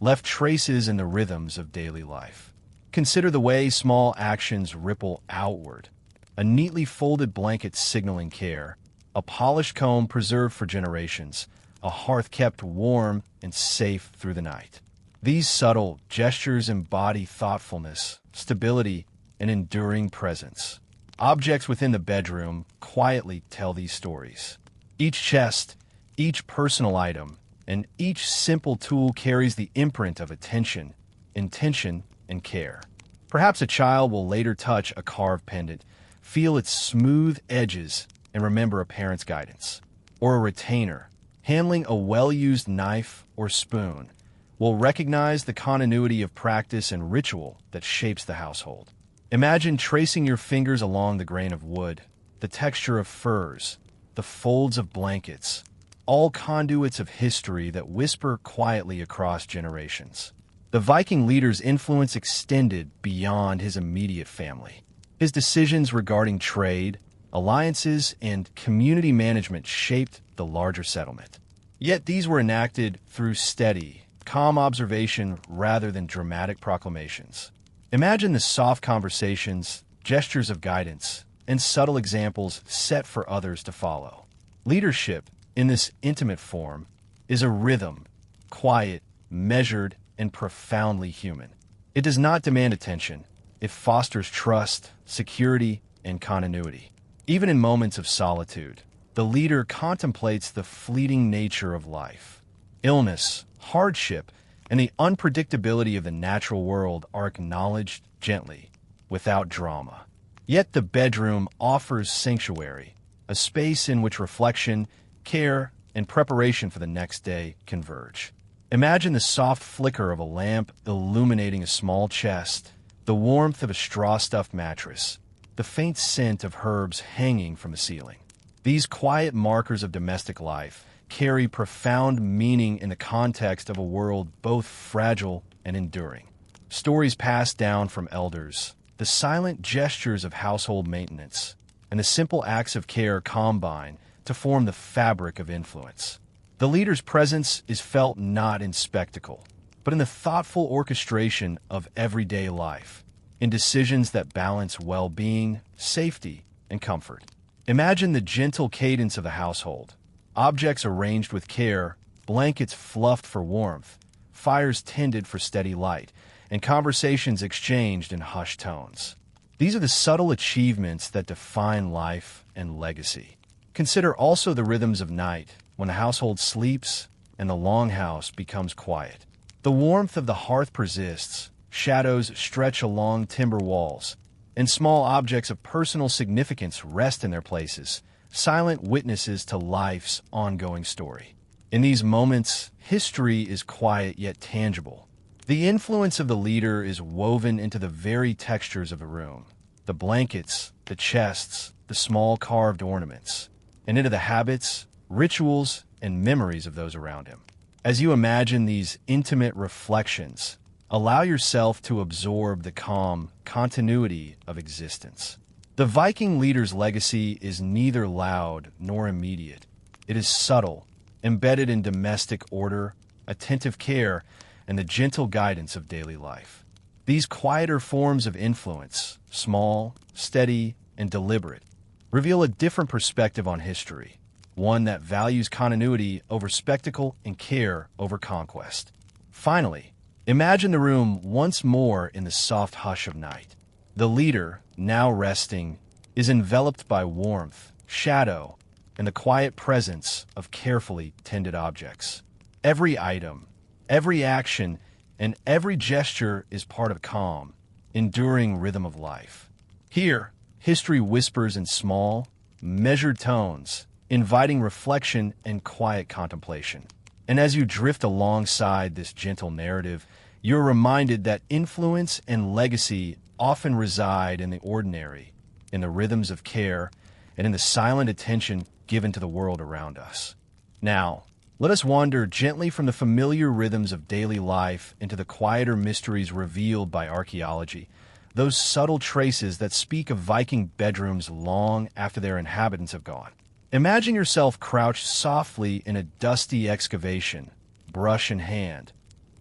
left traces in the rhythms of daily life. Consider the way small actions ripple outward. A neatly folded blanket signaling care, a polished comb preserved for generations, a hearth kept warm and safe through the night. These subtle gestures embody thoughtfulness, stability, and enduring presence. Objects within the bedroom quietly tell these stories. Each chest, each personal item, and each simple tool carries the imprint of attention, intention, and care. Perhaps a child will later touch a carved pendant, feel its smooth edges, and remember a parent's guidance. Or a retainer, handling a well-used knife or spoon, will recognize the continuity of practice and ritual that shapes the household. Imagine tracing your fingers along the grain of wood, the texture of furs, the folds of blankets, all conduits of history that whisper quietly across generations. The Viking leader's influence extended beyond his immediate family. His decisions regarding trade, alliances, and community management shaped the larger settlement. Yet these were enacted through steady, calm observation rather than dramatic proclamations. Imagine the soft conversations, gestures of guidance, and subtle examples set for others to follow. Leadership, in this intimate form, is a rhythm, quiet, measured, and profoundly human. It does not demand attention. It fosters trust, security, and continuity. Even in moments of solitude, the leader contemplates the fleeting nature of life. Illness, hardship, and the unpredictability of the natural world are acknowledged gently, without drama. Yet the bedroom offers sanctuary, a space in which reflection, care, and preparation for the next day converge. Imagine the soft flicker of a lamp illuminating a small chest, the warmth of a straw-stuffed mattress, the faint scent of herbs hanging from the ceiling. These quiet markers of domestic life carry profound meaning in the context of a world both fragile and enduring. Stories passed down from elders, the silent gestures of household maintenance, and the simple acts of care combine to form the fabric of influence. The leader's presence is felt not in spectacle, but in the thoughtful orchestration of everyday life, in decisions that balance well-being, safety, and comfort. Imagine the gentle cadence of the household, objects arranged with care, blankets fluffed for warmth, fires tended for steady light, and conversations exchanged in hushed tones. These are the subtle achievements that define life and legacy. Consider also the rhythms of night, when the household sleeps and the longhouse becomes quiet. The warmth of the hearth persists, shadows stretch along timber walls, and small objects of personal significance rest in their places, silent witnesses to life's ongoing story. In these moments, history is quiet yet tangible. The influence of the leader is woven into the very textures of the room, the blankets, the chests, the small carved ornaments, and into the habits, rituals, and memories of those around him. As you imagine these intimate reflections, allow yourself to absorb the calm continuity of existence. The Viking leader's legacy is neither loud nor immediate. It is subtle, embedded in domestic order, attentive care, and the gentle guidance of daily life. These quieter forms of influence, small, steady, and deliberate, reveal a different perspective on history, one that values continuity over spectacle and care over conquest. Finally, imagine the room once more in the soft hush of night. The leader, now resting, is enveloped by warmth, shadow, and the quiet presence of carefully tended objects. Every item, every action, and every gesture is part of calm, enduring rhythm of life. Here, history whispers in small, measured tones, inviting reflection and quiet contemplation. And as you drift alongside this gentle narrative, you're reminded that influence and legacy often reside in the ordinary, in the rhythms of care, and in the silent attention given to the world around us. Now, let us wander gently from the familiar rhythms of daily life into the quieter mysteries revealed by archaeology, those subtle traces that speak of Viking bedrooms long after their inhabitants have gone. Imagine yourself crouched softly in a dusty excavation, brush in hand,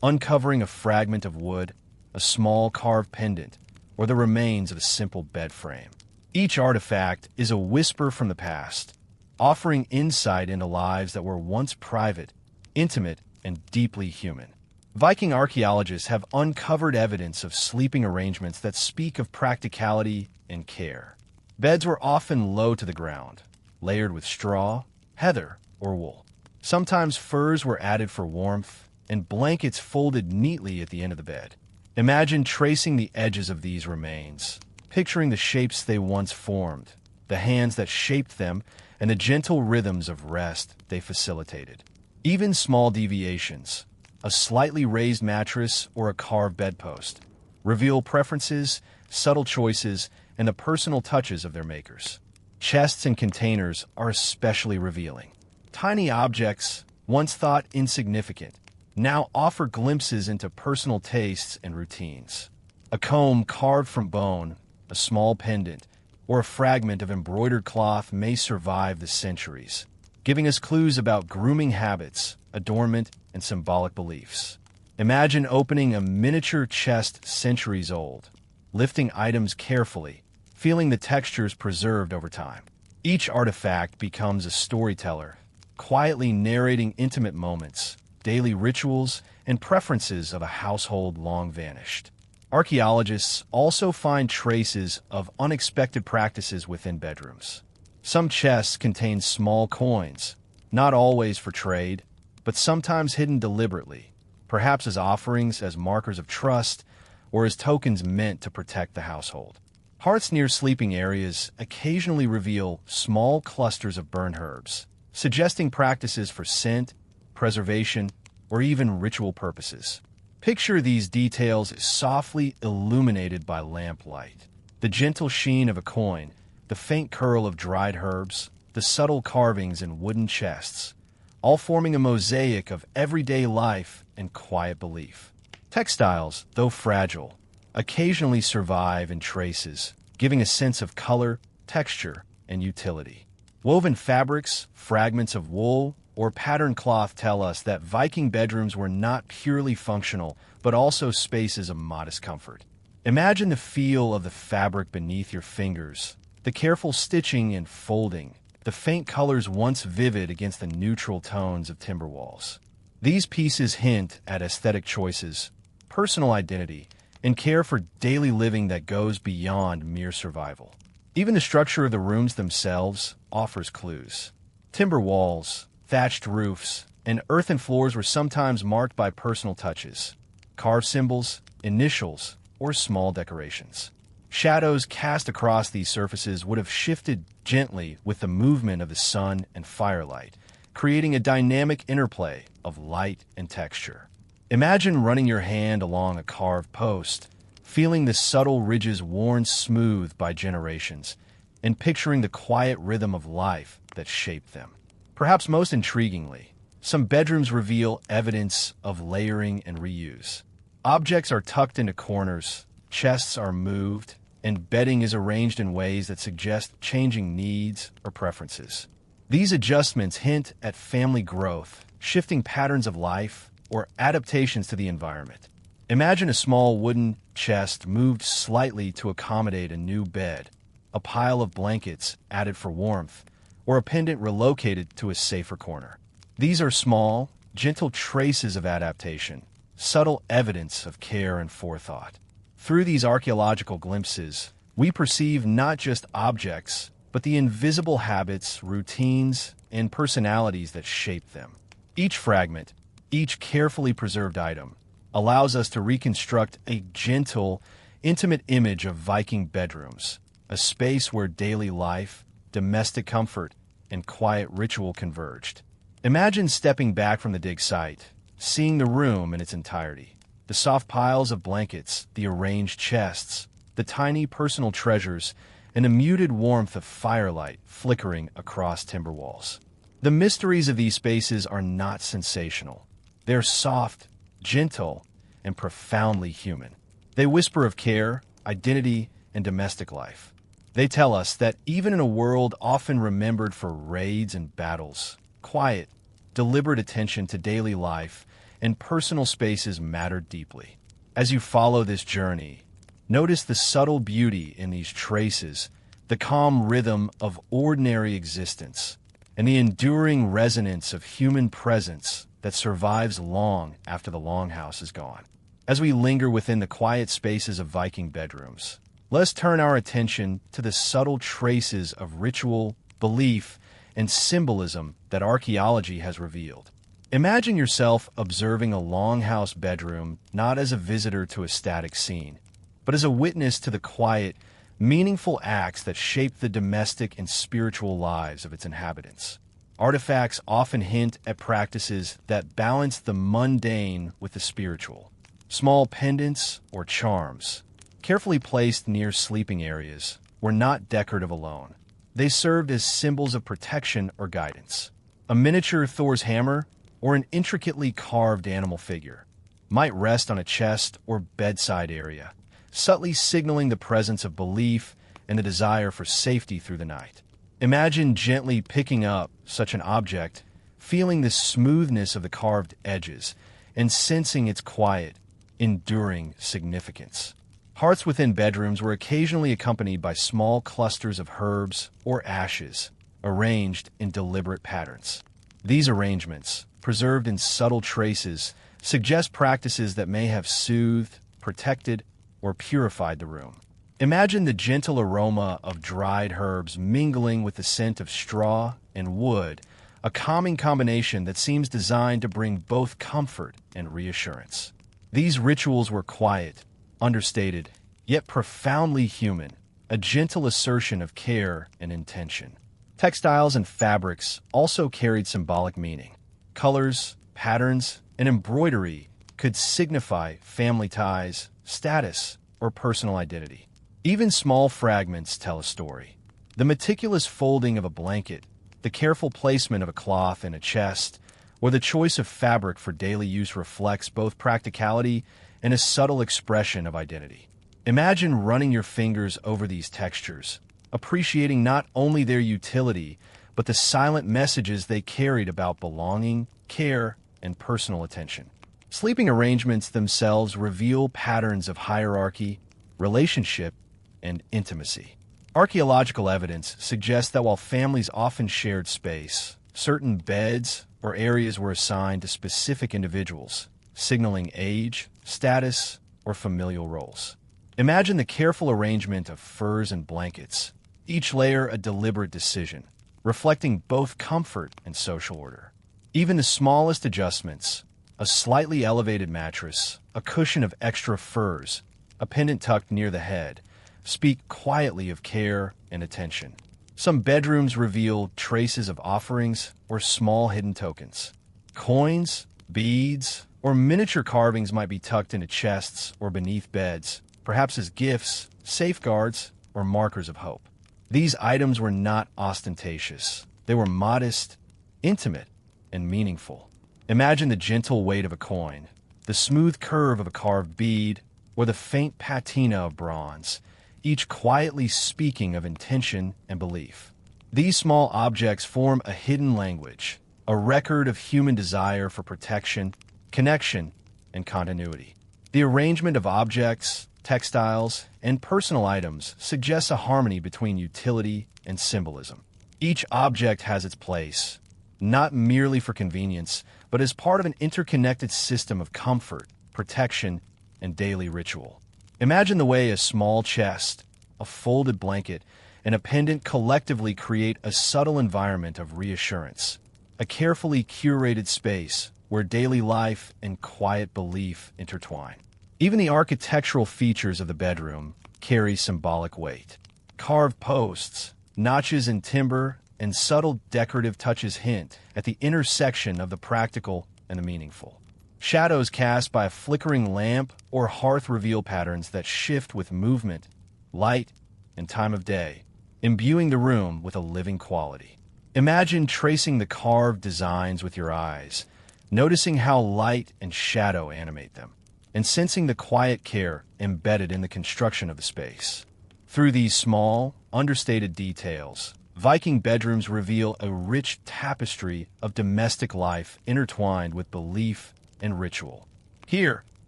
uncovering a fragment of wood, a small carved pendant, or the remains of a simple bed frame. Each artifact is a whisper from the past, offering insight into lives that were once private, intimate, and deeply human. Viking archaeologists have uncovered evidence of sleeping arrangements that speak of practicality and care. Beds were often low to the ground, layered with straw, heather, or wool. Sometimes furs were added for warmth, and blankets folded neatly at the end of the bed. Imagine tracing the edges of these remains, picturing the shapes they once formed, the hands that shaped them, and the gentle rhythms of rest they facilitated. Even small deviations, a slightly raised mattress or a carved bedpost, reveal preferences, subtle choices, and the personal touches of their makers. Chests and containers are especially revealing. Tiny objects, once thought insignificant, now offer glimpses into personal tastes and routines. A comb carved from bone, a small pendant, or a fragment of embroidered cloth may survive the centuries, giving us clues about grooming habits, adornment, and symbolic beliefs. Imagine opening a miniature chest centuries old, lifting items carefully, feeling the textures preserved over time. Each artifact becomes a storyteller, quietly narrating intimate moments, daily rituals, and preferences of a household long vanished. Archaeologists also find traces of unexpected practices within bedrooms. Some chests contain small coins, not always for trade, but sometimes hidden deliberately, perhaps as offerings, as markers of trust, or as tokens meant to protect the household. Hearths near sleeping areas occasionally reveal small clusters of burned herbs, suggesting practices for scent, preservation, or even ritual purposes. Picture these details softly illuminated by lamplight. The gentle sheen of a coin, the faint curl of dried herbs, the subtle carvings in wooden chests, all forming a mosaic of everyday life and quiet belief. Textiles, though fragile, occasionally survive in traces, giving a sense of color, texture, and utility. Woven fabrics, fragments of wool, or patterned cloth tell us that Viking bedrooms were not purely functional, but also spaces of modest comfort. Imagine the feel of the fabric beneath your fingers, the careful stitching and folding, the faint colors once vivid against the neutral tones of timber walls. These pieces hint at aesthetic choices, personal identity, and care for daily living that goes beyond mere survival. Even the structure of the rooms themselves offers clues. Timber walls, thatched roofs, and earthen floors were sometimes marked by personal touches, carved symbols, initials, or small decorations. Shadows cast across these surfaces would have shifted gently with the movement of the sun and firelight, creating a dynamic interplay of light and texture. Imagine running your hand along a carved post, feeling the subtle ridges worn smooth by generations, and picturing the quiet rhythm of life that shaped them. Perhaps most intriguingly, some bedrooms reveal evidence of layering and reuse. Objects are tucked into corners, chests are moved, and bedding is arranged in ways that suggest changing needs or preferences. These adjustments hint at family growth, shifting patterns of life, or adaptations to the environment. Imagine a small wooden chest moved slightly to accommodate a new bed, a pile of blankets added for warmth, or a pendant relocated to a safer corner. These are small, gentle traces of adaptation, subtle evidence of care and forethought. Through these archaeological glimpses, we perceive not just objects, but the invisible habits, routines, and personalities that shape them. Each fragment, each carefully preserved item, allows us to reconstruct a gentle, intimate image of Viking bedrooms, a space where daily life, domestic comfort, and quiet ritual converged. Imagine stepping back from the dig site, seeing the room in its entirety. The soft piles of blankets, the arranged chests, the tiny personal treasures, and the muted warmth of firelight flickering across timber walls. The mysteries of these spaces are not sensational. They're soft, gentle, and profoundly human. They whisper of care, identity, and domestic life. They tell us that even in a world often remembered for raids and battles, quiet, deliberate attention to daily life and personal spaces matter deeply. As you follow this journey, notice the subtle beauty in these traces, the calm rhythm of ordinary existence, and the enduring resonance of human presence that survives long after the longhouse is gone. As we linger within the quiet spaces of Viking bedrooms, let's turn our attention to the subtle traces of ritual, belief, and symbolism that archaeology has revealed. Imagine yourself observing a longhouse bedroom not as a visitor to a static scene, but as a witness to the quiet, meaningful acts that shape the domestic and spiritual lives of its inhabitants. Artifacts often hint at practices that balance the mundane with the spiritual. Small pendants or charms, carefully placed near sleeping areas, were not decorative alone. They served as symbols of protection or guidance. A miniature Thor's hammer or an intricately carved animal figure might rest on a chest or bedside area, subtly signaling the presence of belief and the desire for safety through the night. Imagine gently picking up such an object, feeling the smoothness of the carved edges, and sensing its quiet, enduring significance. Hearths within bedrooms were occasionally accompanied by small clusters of herbs or ashes, arranged in deliberate patterns. These arrangements, preserved in subtle traces, suggest practices that may have soothed, protected, or purified the room. Imagine the gentle aroma of dried herbs mingling with the scent of straw and wood, a calming combination that seems designed to bring both comfort and reassurance. These rituals were quiet, understated, yet profoundly human, a gentle assertion of care and intention. Textiles and fabrics also carried symbolic meaning. Colors, patterns, and embroidery could signify family ties, status, or personal identity. Even small fragments tell a story. The meticulous folding of a blanket, the careful placement of a cloth in a chest, or the choice of fabric for daily use reflects both practicality and a subtle expression of identity. Imagine running your fingers over these textures, appreciating not only their utility, but the silent messages they carried about belonging, care, and personal attention. Sleeping arrangements themselves reveal patterns of hierarchy, relationship, and intimacy. Archaeological evidence suggests that while families often shared space, certain beds or areas were assigned to specific individuals, signaling age, status, or familial roles. Imagine the careful arrangement of furs and blankets, each layer a deliberate decision, reflecting both comfort and social order. Even the smallest adjustments, a slightly elevated mattress, a cushion of extra furs, a pendant tucked near the head, speak quietly of care and attention. Some bedrooms reveal traces of offerings or small hidden tokens. Coins, beads, or miniature carvings might be tucked into chests or beneath beds, perhaps as gifts, safeguards, or markers of hope. These items were not ostentatious. They were modest, intimate, and meaningful. Imagine the gentle weight of a coin, the smooth curve of a carved bead, or the faint patina of bronze, each quietly speaking of intention and belief. These small objects form a hidden language, a record of human desire for protection, connection, and continuity. The arrangement of objects, textiles, and personal items suggests a harmony between utility and symbolism. Each object has its place, not merely for convenience, but as part of an interconnected system of comfort, protection, and daily ritual. Imagine the way a small chest, a folded blanket, and a pendant collectively create a subtle environment of reassurance, a carefully curated space where daily life and quiet belief intertwine. Even the architectural features of the bedroom carry symbolic weight. Carved posts, notches in timber, and subtle decorative touches hint at the intersection of the practical and the meaningful. Shadows cast by a flickering lamp or hearth reveal patterns that shift with movement, light, and time of day, imbuing the room with a living quality. Imagine tracing the carved designs with your eyes, noticing how light and shadow animate them, and sensing the quiet care embedded in the construction of the space. Through these small, understated details, Viking bedrooms reveal a rich tapestry of domestic life intertwined with belief and ritual. Here,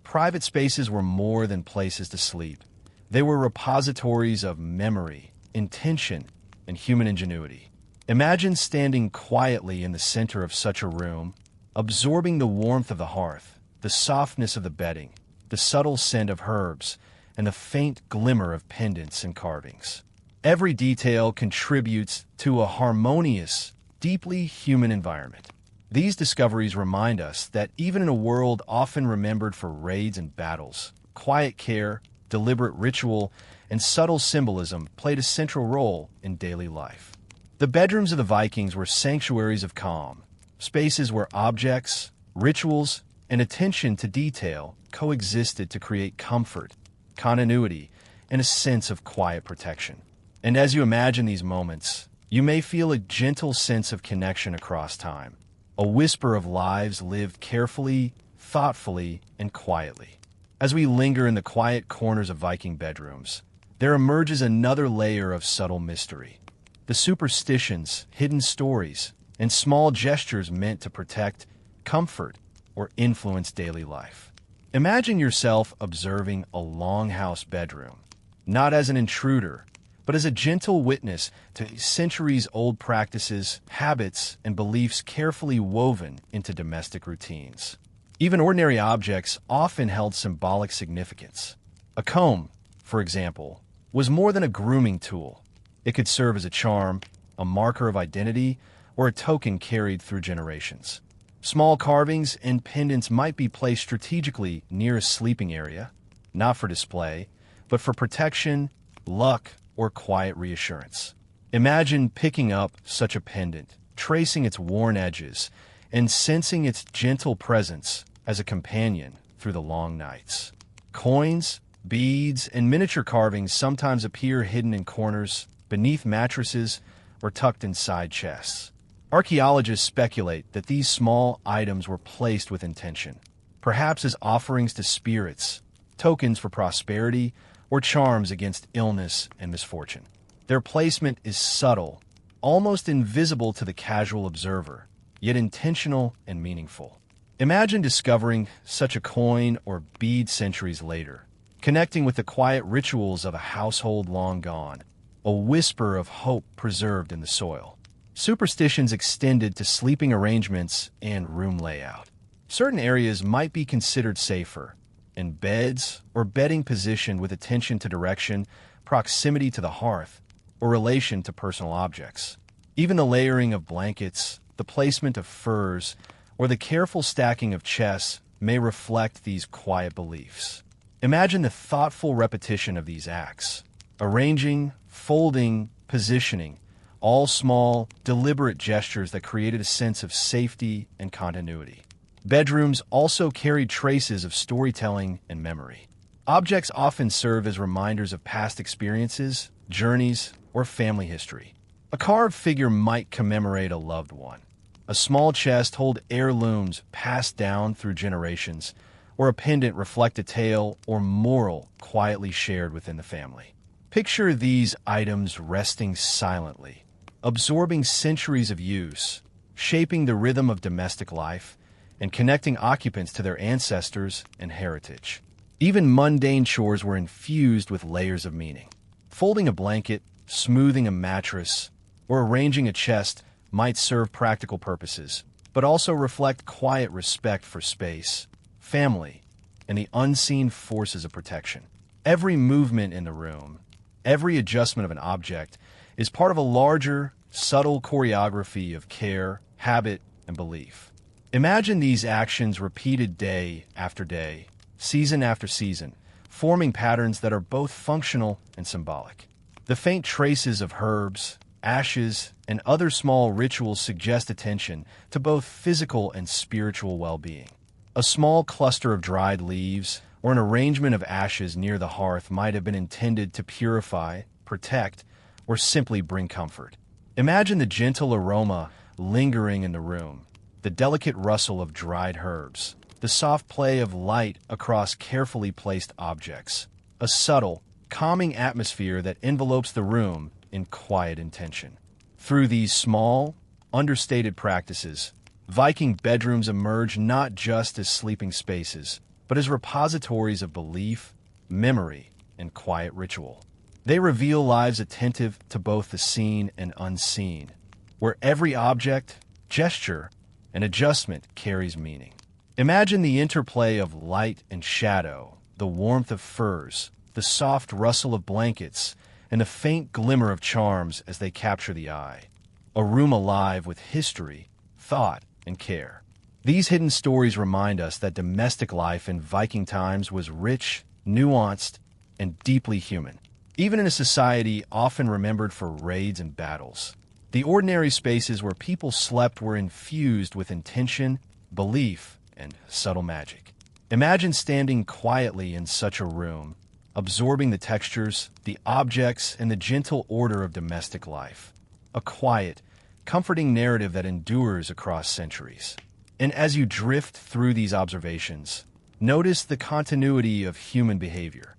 private spaces were more than places to sleep. They were repositories of memory, intention, and human ingenuity. Imagine standing quietly in the center of such a room, absorbing the warmth of the hearth, the softness of the bedding, the subtle scent of herbs, and the faint glimmer of pendants and carvings. Every detail contributes to a harmonious, deeply human environment. These discoveries remind us that even in a world often remembered for raids and battles, quiet care, deliberate ritual, and subtle symbolism played a central role in daily life. The bedrooms of the Vikings were sanctuaries of calm, spaces where objects, rituals, and attention to detail coexisted to create comfort, continuity, and a sense of quiet protection. And as you imagine these moments, you may feel a gentle sense of connection across time, a whisper of lives lived carefully, thoughtfully, and quietly. As we linger in the quiet corners of Viking bedrooms, there emerges another layer of subtle mystery. The superstitions, hidden stories, and small gestures meant to protect, comfort, or influence daily life. Imagine yourself observing a longhouse bedroom, not as an intruder, but as a gentle witness to centuries-old practices, habits, and beliefs carefully woven into domestic routines. Even ordinary objects often held symbolic significance. A comb, for example, was more than a grooming tool. It could serve as a charm, a marker of identity, or a token carried through generations. Small carvings and pendants might be placed strategically near a sleeping area, not for display, but for protection, luck, or quiet reassurance. Imagine picking up such a pendant, tracing its worn edges, and sensing its gentle presence as a companion through the long nights. Coins, beads, and miniature carvings sometimes appear hidden in corners, beneath mattresses, or tucked inside chests. Archaeologists speculate that these small items were placed with intention, perhaps as offerings to spirits, tokens for prosperity, or charms against illness and misfortune. Their placement is subtle, almost invisible to the casual observer, yet intentional and meaningful. Imagine discovering such a coin or bead centuries later, connecting with the quiet rituals of a household long gone, a whisper of hope preserved in the soil. Superstitions extended to sleeping arrangements and room layout. Certain areas might be considered safer, and beds or bedding positioned with attention to direction, proximity to the hearth, or relation to personal objects. Even the layering of blankets, the placement of furs, or the careful stacking of chests may reflect these quiet beliefs. Imagine the thoughtful repetition of these acts, arranging, folding, positioning, all small, deliberate gestures that created a sense of safety and continuity. Bedrooms also carried traces of storytelling and memory. Objects often serve as reminders of past experiences, journeys, or family history. A carved figure might commemorate a loved one. A small chest hold heirlooms passed down through generations, or a pendant reflect a tale or moral quietly shared within the family. Picture these items resting silently, absorbing centuries of use, shaping the rhythm of domestic life, and connecting occupants to their ancestors and heritage. Even mundane chores were infused with layers of meaning. Folding a blanket, smoothing a mattress, or arranging a chest might serve practical purposes, but also reflect quiet respect for space, family, and the unseen forces of protection. Every movement in the room, every adjustment of an object, is part of a larger, subtle choreography of care, habit, and belief. Imagine these actions repeated day after day, season after season, forming patterns that are both functional and symbolic. The faint traces of herbs, ashes, and other small rituals suggest attention to both physical and spiritual well-being. A small cluster of dried leaves or an arrangement of ashes near the hearth might have been intended to purify, protect, or simply bring comfort. Imagine the gentle aroma lingering in the room, the delicate rustle of dried herbs, the soft play of light across carefully placed objects, a subtle, calming atmosphere that envelopes the room in quiet intention. Through these small, understated practices, Viking bedrooms emerge not just as sleeping spaces, but as repositories of belief, memory, and quiet ritual. They reveal lives attentive to both the seen and unseen, where every object, gesture, and adjustment carries meaning. Imagine the interplay of light and shadow, the warmth of furs, the soft rustle of blankets, and the faint glimmer of charms as they capture the eye. A room alive with history, thought, and care. These hidden stories remind us that domestic life in Viking times was rich, nuanced, and deeply human. Even in a society often remembered for raids and battles, the ordinary spaces where people slept were infused with intention, belief, and subtle magic. Imagine standing quietly in such a room, absorbing the textures, the objects, and the gentle order of domestic life. A quiet, comforting narrative that endures across centuries. And as you drift through these observations, notice the continuity of human behavior,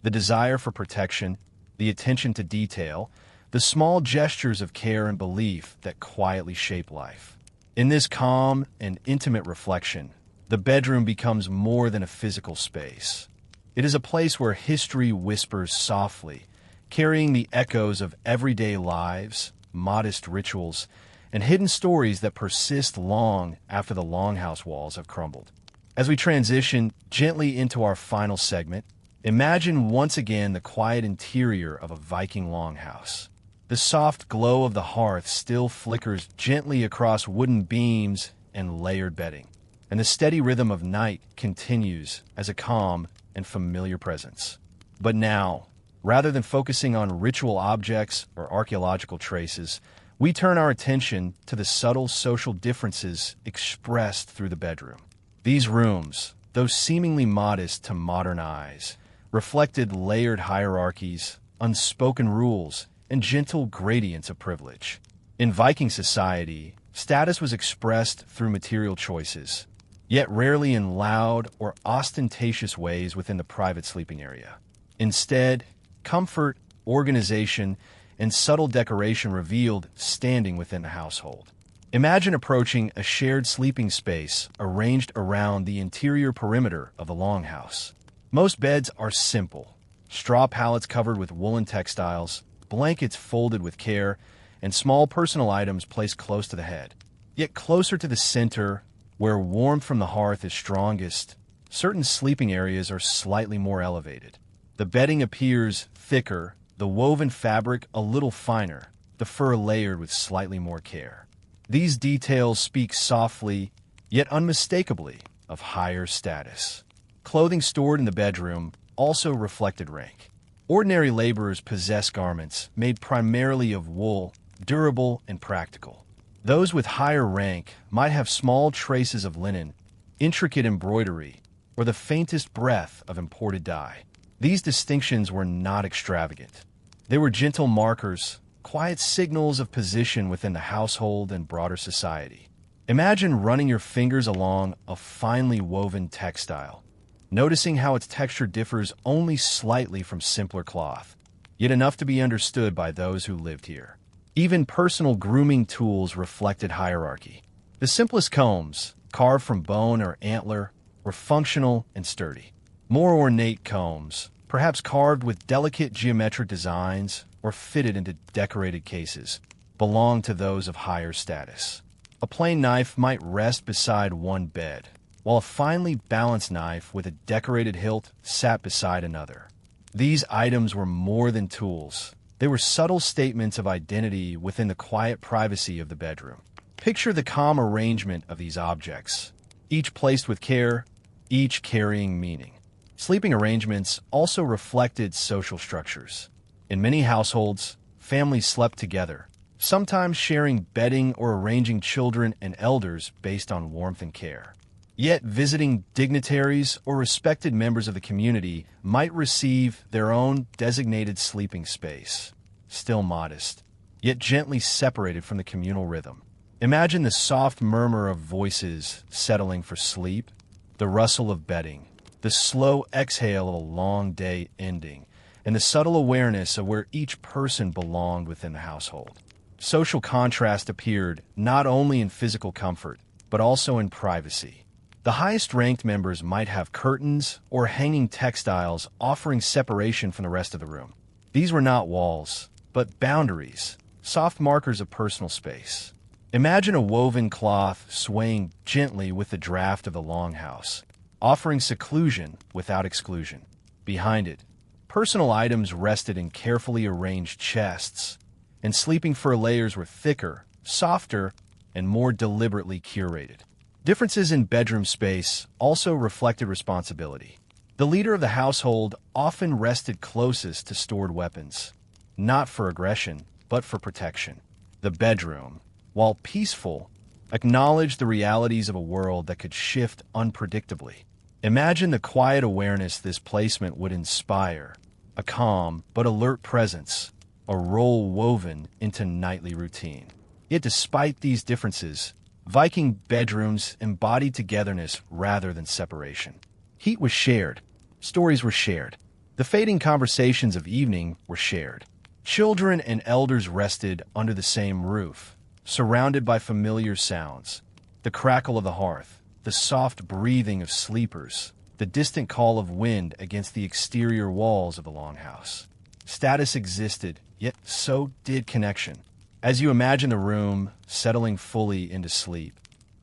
the desire for protection, the attention to detail, the small gestures of care and belief that quietly shape life. In this calm and intimate reflection, the bedroom becomes more than a physical space. It is a place where history whispers softly, carrying the echoes of everyday lives, modest rituals, and hidden stories that persist long after the longhouse walls have crumbled. As we transition gently into our final segment, imagine once again the quiet interior of a Viking longhouse. The soft glow of the hearth still flickers gently across wooden beams and layered bedding, and the steady rhythm of night continues as a calm and familiar presence. But now, Rather than focusing on ritual objects or archaeological traces, we turn our attention to the subtle social differences expressed through the bedroom. These rooms, though seemingly modest to modern eyes, reflected layered hierarchies, unspoken rules, and gentle gradients of privilege. In Viking society, status was expressed through material choices, yet rarely in loud or ostentatious ways within the private sleeping area. Instead, comfort, organization, and subtle decoration revealed standing within the household. Imagine approaching a shared sleeping space arranged around the interior perimeter of the longhouse. Most beds are simple, straw pallets covered with woolen textiles, blankets folded with care, and small personal items placed close to the head. Yet closer to the center, where warmth from the hearth is strongest, certain sleeping areas are slightly more elevated. The bedding appears thicker, the woven fabric a little finer, the fur layered with slightly more care. These details speak softly, yet unmistakably, of higher status. Clothing stored in the bedroom also reflected rank. Ordinary laborers possess garments made primarily of wool, durable and practical. Those with higher rank might have small traces of linen, intricate embroidery, or the faintest breath of imported dye. These distinctions were not extravagant. They were gentle markers, quiet signals of position within the household and broader society. Imagine running your fingers along a finely woven textile, noticing how its texture differs only slightly from simpler cloth, yet enough to be understood by those who lived here. Even personal grooming tools reflected hierarchy. The simplest combs, carved from bone or antler, were functional and sturdy. More ornate combs, perhaps carved with delicate geometric designs or fitted into decorated cases, belonged to those of higher status. A plain knife might rest beside one bed, while a finely balanced knife with a decorated hilt sat beside another. These items were more than tools. They were subtle statements of identity within the quiet privacy of the bedroom. Picture the calm arrangement of these objects, each placed with care, each carrying meaning. Sleeping arrangements also reflected social structures. In many households, families slept together, sometimes sharing bedding or arranging children and elders based on warmth and care. Yet visiting dignitaries or respected members of the community might receive their own designated sleeping space, still modest, yet gently separated from the communal rhythm. Imagine the soft murmur of voices settling for sleep, the rustle of bedding, the slow exhale of a long day ending, and the subtle awareness of where each person belonged within the household. Social contrast appeared not only in physical comfort, but also in privacy. The highest-ranked members might have curtains or hanging textiles offering separation from the rest of the room. These were not walls, but boundaries, soft markers of personal space. Imagine a woven cloth swaying gently with the draft of the longhouse, offering seclusion without exclusion. Behind it, personal items rested in carefully arranged chests, and sleeping fur layers were thicker, softer, and more deliberately curated. Differences in bedroom space also reflected responsibility. The leader of the household often rested closest to stored weapons, not for aggression, but for protection. The bedroom, while peaceful, acknowledged the realities of a world that could shift unpredictably. Imagine the quiet awareness this placement would inspire, a calm but alert presence, a role woven into nightly routine. Yet despite these differences, Viking bedrooms embodied togetherness rather than separation. Heat was shared. Stories were shared. The fading conversations of evening were shared. Children and elders rested under the same roof, surrounded by familiar sounds. The crackle of the hearth, the soft breathing of sleepers, the distant call of wind against the exterior walls of the longhouse. Status existed, yet so did connection. As you imagine the room settling fully into sleep,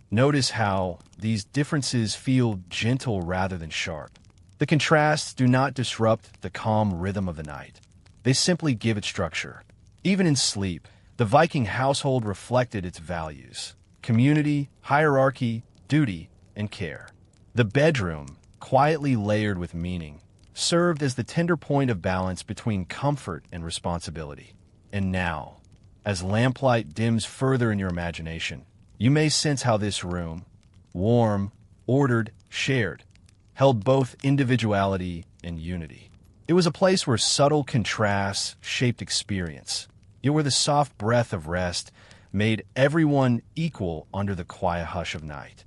notice how these differences feel gentle rather than sharp. The contrasts do not disrupt the calm rhythm of the night. They simply give it structure. Even in sleep, the Viking household reflected its values: community, hierarchy, duty, and care. The bedroom, quietly layered with meaning, served as the tender point of balance between comfort and responsibility. And now, as lamplight dims further in your imagination, you may sense how this room, warm, ordered, shared, held both individuality and unity. It was a place where subtle contrasts shaped experience, yet where the soft breath of rest made everyone equal under the quiet hush of night.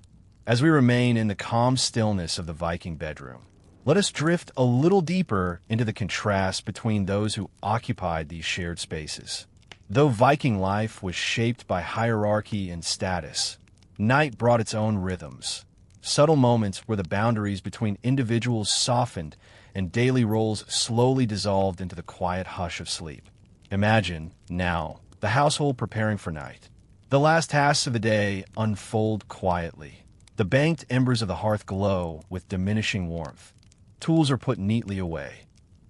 As we remain in the calm stillness of the Viking bedroom, let us drift a little deeper into the contrast between those who occupied these shared spaces. Though Viking life was shaped by hierarchy and status, night brought its own rhythms, subtle moments where the boundaries between individuals softened and daily roles slowly dissolved into the quiet hush of sleep. Imagine, now, the household preparing for night. The last tasks of the day unfold quietly. The banked embers of the hearth glow with diminishing warmth. Tools are put neatly away.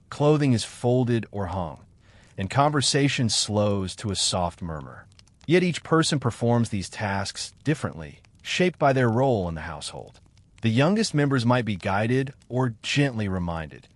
Clothing is folded or hung, and conversation slows to a soft murmur. Yet each person performs these tasks differently, shaped by their role in the household. The youngest members might be guided or gently reminded,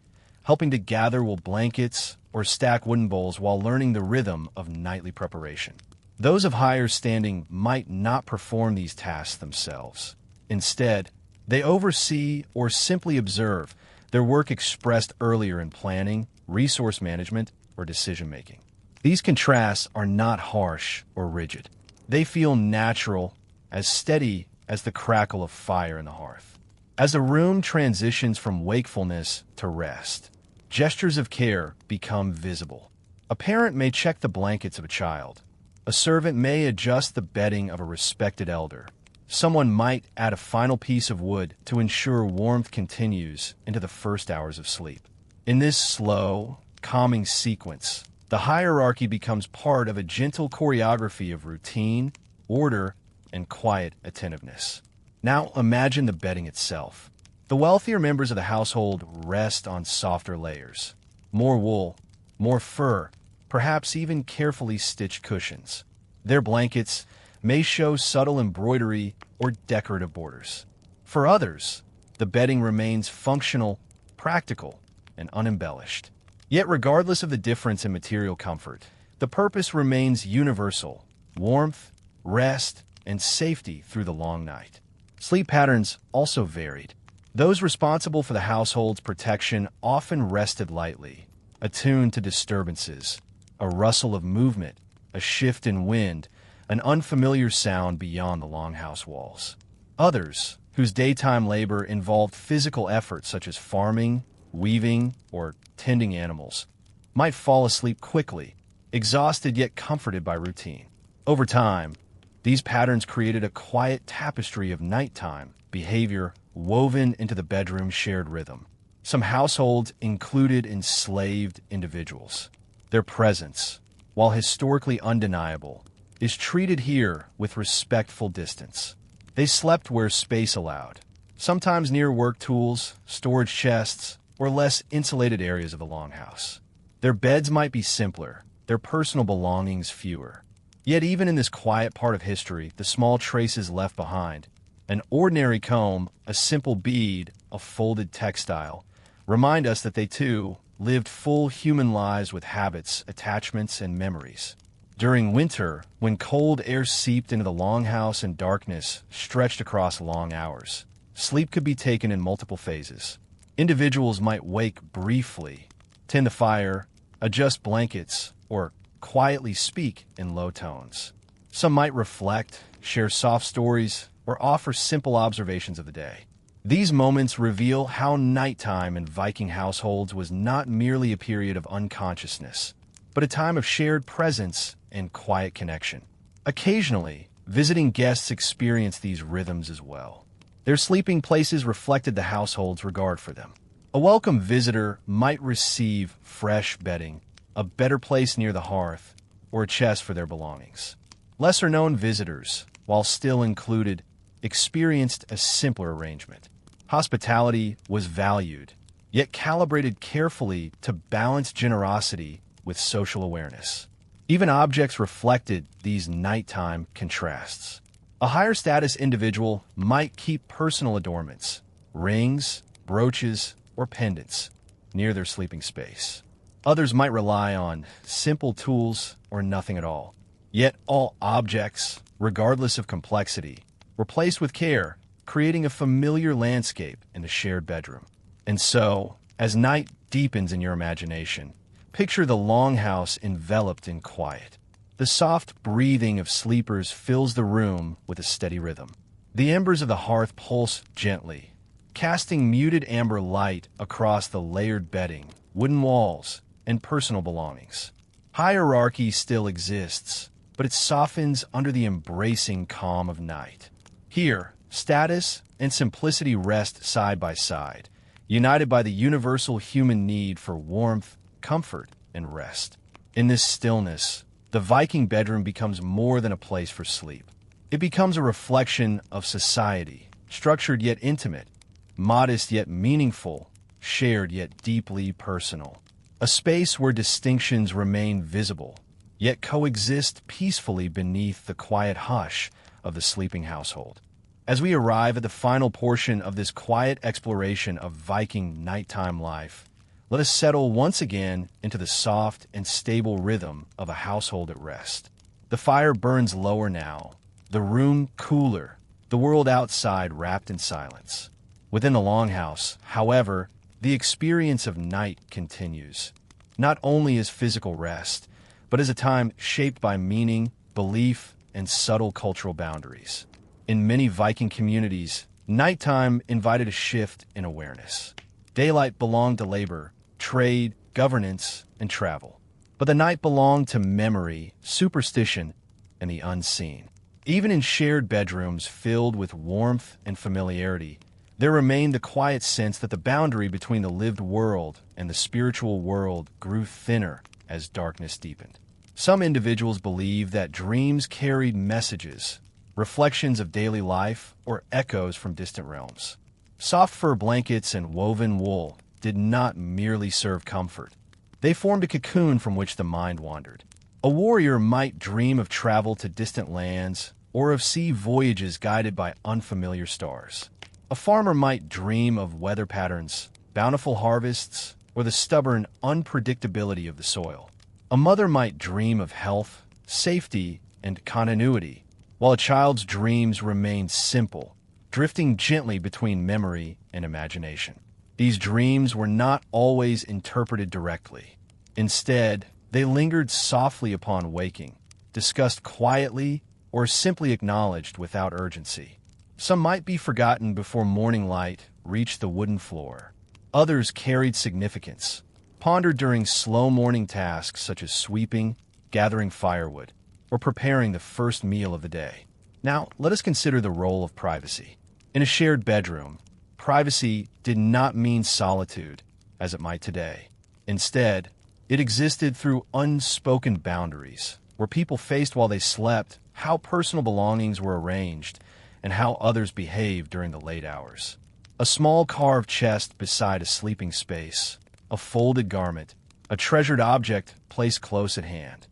helping to gather wool blankets or stack wooden bowls while learning the rhythm of nightly preparation. Those of higher standing might not perform these tasks themselves. Instead, they oversee or simply observe, their work expressed earlier in planning, resource management, or decision-making. These contrasts are not harsh or rigid. They feel natural, as steady as the crackle of fire in the hearth. As the room transitions from wakefulness to rest, gestures of care become visible. A parent may check the blankets of a child. A servant may adjust the bedding of a respected elder. Someone might add a final piece of wood to ensure warmth continues into the first hours of sleep. In this slow, calming sequence, the hierarchy becomes part of a gentle choreography of routine, order, and quiet attentiveness. Now imagine the bedding itself. The wealthier members of the household rest on softer layers. More wool, more fur, perhaps even carefully stitched cushions. Their blankets may show subtle embroidery or decorative borders. For others, the bedding remains functional, practical, and unembellished. Yet regardless of the difference in material comfort, the purpose remains universal: warmth, rest, and safety through the long night. Sleep patterns also varied. Those responsible for the household's protection often rested lightly, attuned to disturbances, a rustle of movement, a shift in wind, an unfamiliar sound beyond the longhouse walls. Others, whose daytime labor involved physical efforts such as farming, weaving, or tending animals, might fall asleep quickly, exhausted yet comforted by routine. Over time, these patterns created a quiet tapestry of nighttime behavior woven into the bedroom's shared rhythm. Some households included enslaved individuals. Their presence, while historically undeniable, is treated here with respectful distance. They slept where space allowed, sometimes near work tools, storage chests, or less insulated areas of the longhouse. Their beds might be simpler, their personal belongings fewer. Yet even in this quiet part of history, the small traces left behind, an ordinary comb, a simple bead, a folded textile, remind us that they too lived full human lives with habits, attachments, and memories. During winter, when cold air seeped into the longhouse and darkness stretched across long hours, sleep could be taken in multiple phases. Individuals might wake briefly, tend the fire, adjust blankets, or quietly speak in low tones. Some might reflect, share soft stories, or offer simple observations of the day. These moments reveal how nighttime in Viking households was not merely a period of unconsciousness, but a time of shared presence and quiet connection. Occasionally, visiting guests experienced these rhythms as well. Their sleeping places reflected the household's regard for them. A welcome visitor might receive fresh bedding, a better place near the hearth, or a chest for their belongings. Lesser-known visitors, while still included, experienced a simpler arrangement. Hospitality was valued, yet calibrated carefully to balance generosity with social awareness. Even objects reflected these nighttime contrasts. A higher status individual might keep personal adornments, rings, brooches, or pendants. near their sleeping space. Others might rely on simple tools or nothing at all. Yet all objects, regardless of complexity, were placed with care, creating a familiar landscape in the shared bedroom. And so, as night deepens in your imagination, picture the longhouse enveloped in quiet. The soft breathing of sleepers fills the room with a steady rhythm. The embers of the hearth pulse gently, casting muted amber light across the layered bedding, wooden walls, and personal belongings. Hierarchy still exists, but it softens under the embracing calm of night. Here, status and simplicity rest side by side, united by the universal human need for warmth, comfort, and rest. In this stillness, the Viking bedroom becomes more than a place for sleep. It becomes a reflection of society, structured yet intimate, modest yet meaningful, shared yet deeply personal. A space where distinctions remain visible, yet coexist peacefully beneath the quiet hush of the sleeping household. As we arrive at the final portion of this quiet exploration of Viking nighttime life, let us settle once again into the soft and stable rhythm of a household at rest. The fire burns lower now, the room cooler, the world outside wrapped in silence. Within the longhouse, however, the experience of night continues, not only as physical rest, but as a time shaped by meaning, belief, and subtle cultural boundaries. In many Viking communities, nighttime invited a shift in awareness. Daylight belonged to labor, trade, governance, and travel. But the night belonged to memory, superstition, and the unseen. Even in shared bedrooms filled with warmth and familiarity, there remained the quiet sense that the boundary between the lived world and the spiritual world grew thinner as darkness deepened. Some individuals believed that dreams carried messages, reflections of daily life, or echoes from distant realms. Soft fur blankets and woven wool did not merely serve comfort. They formed a cocoon from which the mind wandered. A warrior might dream of travel to distant lands or of sea voyages guided by unfamiliar stars. A farmer might dream of weather patterns, bountiful harvests, or the stubborn unpredictability of the soil. A mother might dream of health, safety, and continuity, while a child's dreams remained simple, drifting gently between memory and imagination. These dreams were not always interpreted directly. Instead, they lingered softly upon waking, discussed quietly, or simply acknowledged without urgency. Some might be forgotten before morning light reached the wooden floor. Others carried significance, pondered during slow morning tasks such as sweeping, gathering firewood, or preparing the first meal of the day. Now, let us consider the role of privacy. In a shared bedroom, privacy did not mean solitude, as it might today. Instead, it existed through unspoken boundaries, where people faced while they slept how personal belongings were arranged and how others behaved during the late hours. A small carved chest beside a sleeping space, a folded garment, a treasured object placed close at hand.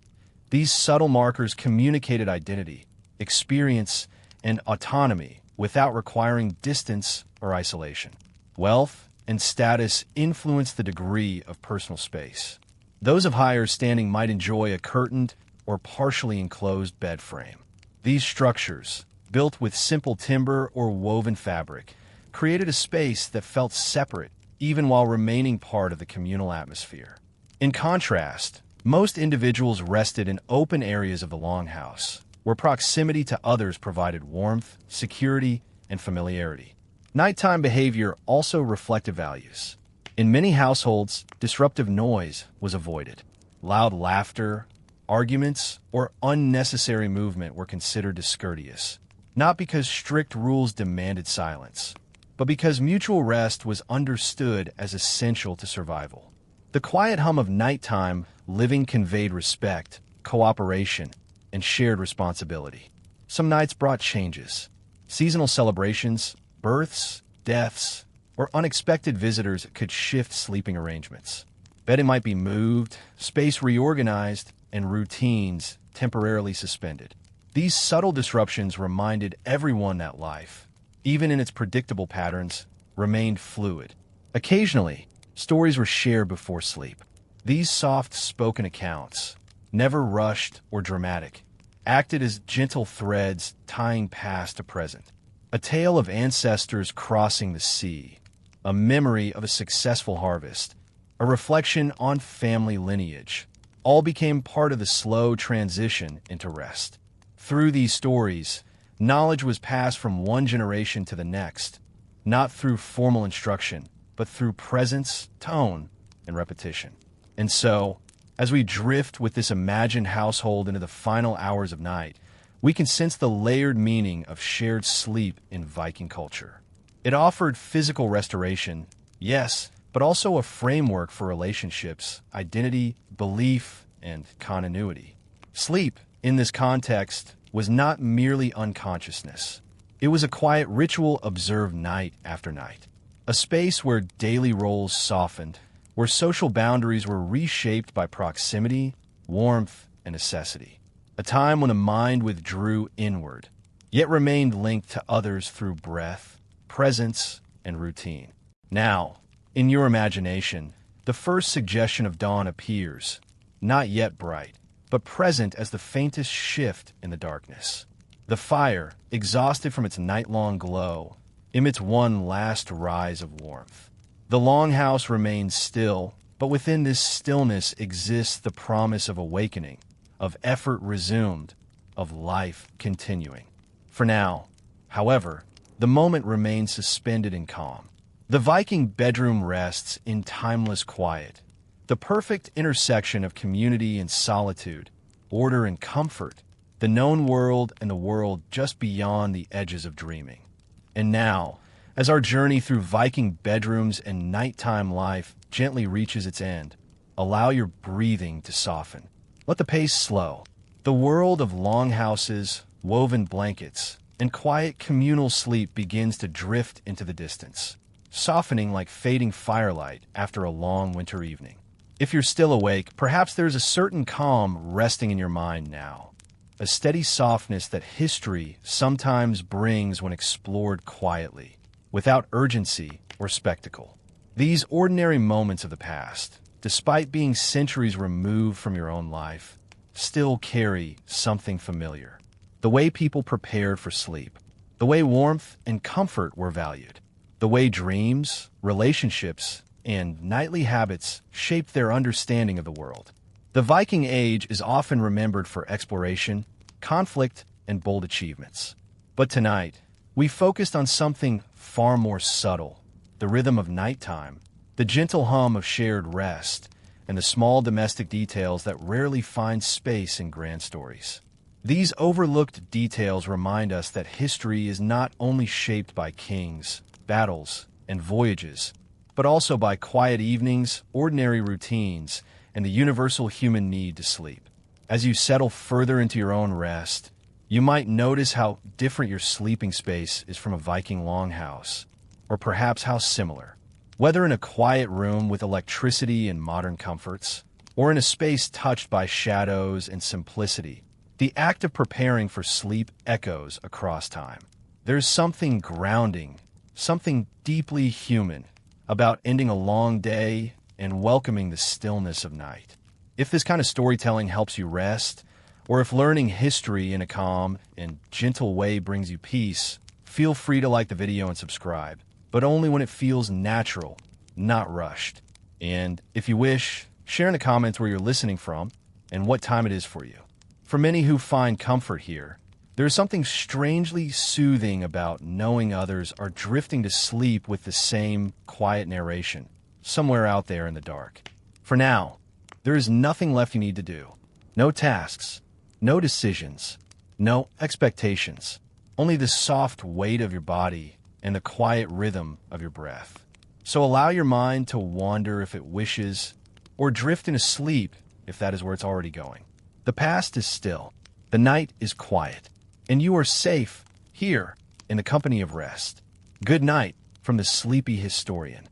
These subtle markers communicated identity, experience, and autonomy without requiring distance or isolation. Wealth and status influenced the degree of personal space. Those of higher standing might enjoy a curtained or partially enclosed bed frame. These structures, built with simple timber or woven fabric, created a space that felt separate even while remaining part of the communal atmosphere. In contrast, most individuals rested in open areas of the longhouse, where proximity to others provided warmth, security, and familiarity. Nighttime behavior also reflected values. In many households, disruptive noise was avoided. Loud laughter, arguments, or unnecessary movement were considered discourteous, not because strict rules demanded silence, but because mutual rest was understood as essential to survival. The quiet hum of nighttime living conveyed respect, cooperation, and shared responsibility. Some nights brought changes. Seasonal celebrations, births, deaths, or unexpected visitors could shift sleeping arrangements. Bedding might be moved, space reorganized, and routines temporarily suspended. These subtle disruptions reminded everyone that life, even in its predictable patterns, remained fluid. Occasionally, Stories were shared before sleep. These soft-spoken accounts, never rushed or dramatic, acted as gentle threads tying past to present. A tale of ancestors crossing the sea, a memory of a successful harvest, a reflection on family lineage, all became part of the slow transition into rest. Through these stories, knowledge was passed from one generation to the next, not through formal instruction, but through presence, tone, and repetition. And so, as we drift with this imagined household into the final hours of night, we can sense the layered meaning of shared sleep in Viking culture. It offered physical restoration, yes, but also a framework for relationships, identity, belief, and continuity. Sleep, in this context, was not merely unconsciousness. It was a quiet ritual observed night after night. A space where daily roles softened, where social boundaries were reshaped by proximity, warmth, and necessity. A time when the mind withdrew inward, yet remained linked to others through breath, presence, and routine. Now, in your imagination, the first suggestion of dawn appears, not yet bright, but present as the faintest shift in the darkness. The fire, exhausted from its night-long glow, emits one last rise of warmth. The longhouse remains still, but within this stillness exists the promise of awakening, of effort resumed, of life continuing. For now, however, the moment remains suspended in calm. The Viking bedroom rests in timeless quiet, the perfect intersection of community and solitude, order and comfort, the known world and the world just beyond the edges of dreaming. And now, as our journey through Viking bedrooms and nighttime life gently reaches its end, allow your breathing to soften. Let the pace slow. The world of longhouses, woven blankets, and quiet communal sleep begins to drift into the distance, softening like fading firelight after a long winter evening. If you're still awake, perhaps there's a certain calm resting in your mind now, a steady softness that history sometimes brings when explored quietly, without urgency or spectacle. These ordinary moments of the past, despite being centuries removed from your own life, still carry something familiar. The way people prepared for sleep, the way warmth and comfort were valued, the way dreams, relationships, and nightly habits shaped their understanding of the world. The Viking Age is often remembered for exploration, conflict, and bold achievements. But tonight, we focused on something far more subtle, the rhythm of nighttime, the gentle hum of shared rest, and the small domestic details that rarely find space in grand stories. These overlooked details remind us that history is not only shaped by kings, battles, and voyages, but also by quiet evenings, ordinary routines, and the universal human need to sleep. As you settle further into your own rest, you might notice how different your sleeping space is from a Viking longhouse, or perhaps how similar. Whether in a quiet room with electricity and modern comforts, or in a space touched by shadows and simplicity, the act of preparing for sleep echoes across time. There's something grounding, something deeply human, about ending a long day and welcoming the stillness of night. If this kind of storytelling helps you rest, or if learning history in a calm and gentle way brings you peace, feel free to like the video and subscribe, but only when it feels natural, not rushed. And if you wish, share in the comments where you're listening from and what time it is for you. For many who find comfort here, there is something strangely soothing about knowing others are drifting to sleep with the same quiet narration, somewhere out there in the dark. For now, there is nothing left you need to do. No tasks, no decisions, no expectations, only the soft weight of your body and the quiet rhythm of your breath. So allow your mind to wander if it wishes, or drift into sleep if that is where it's already going. The past is still, the night is quiet, and you are safe here in the company of rest. Good night from the sleepy historian.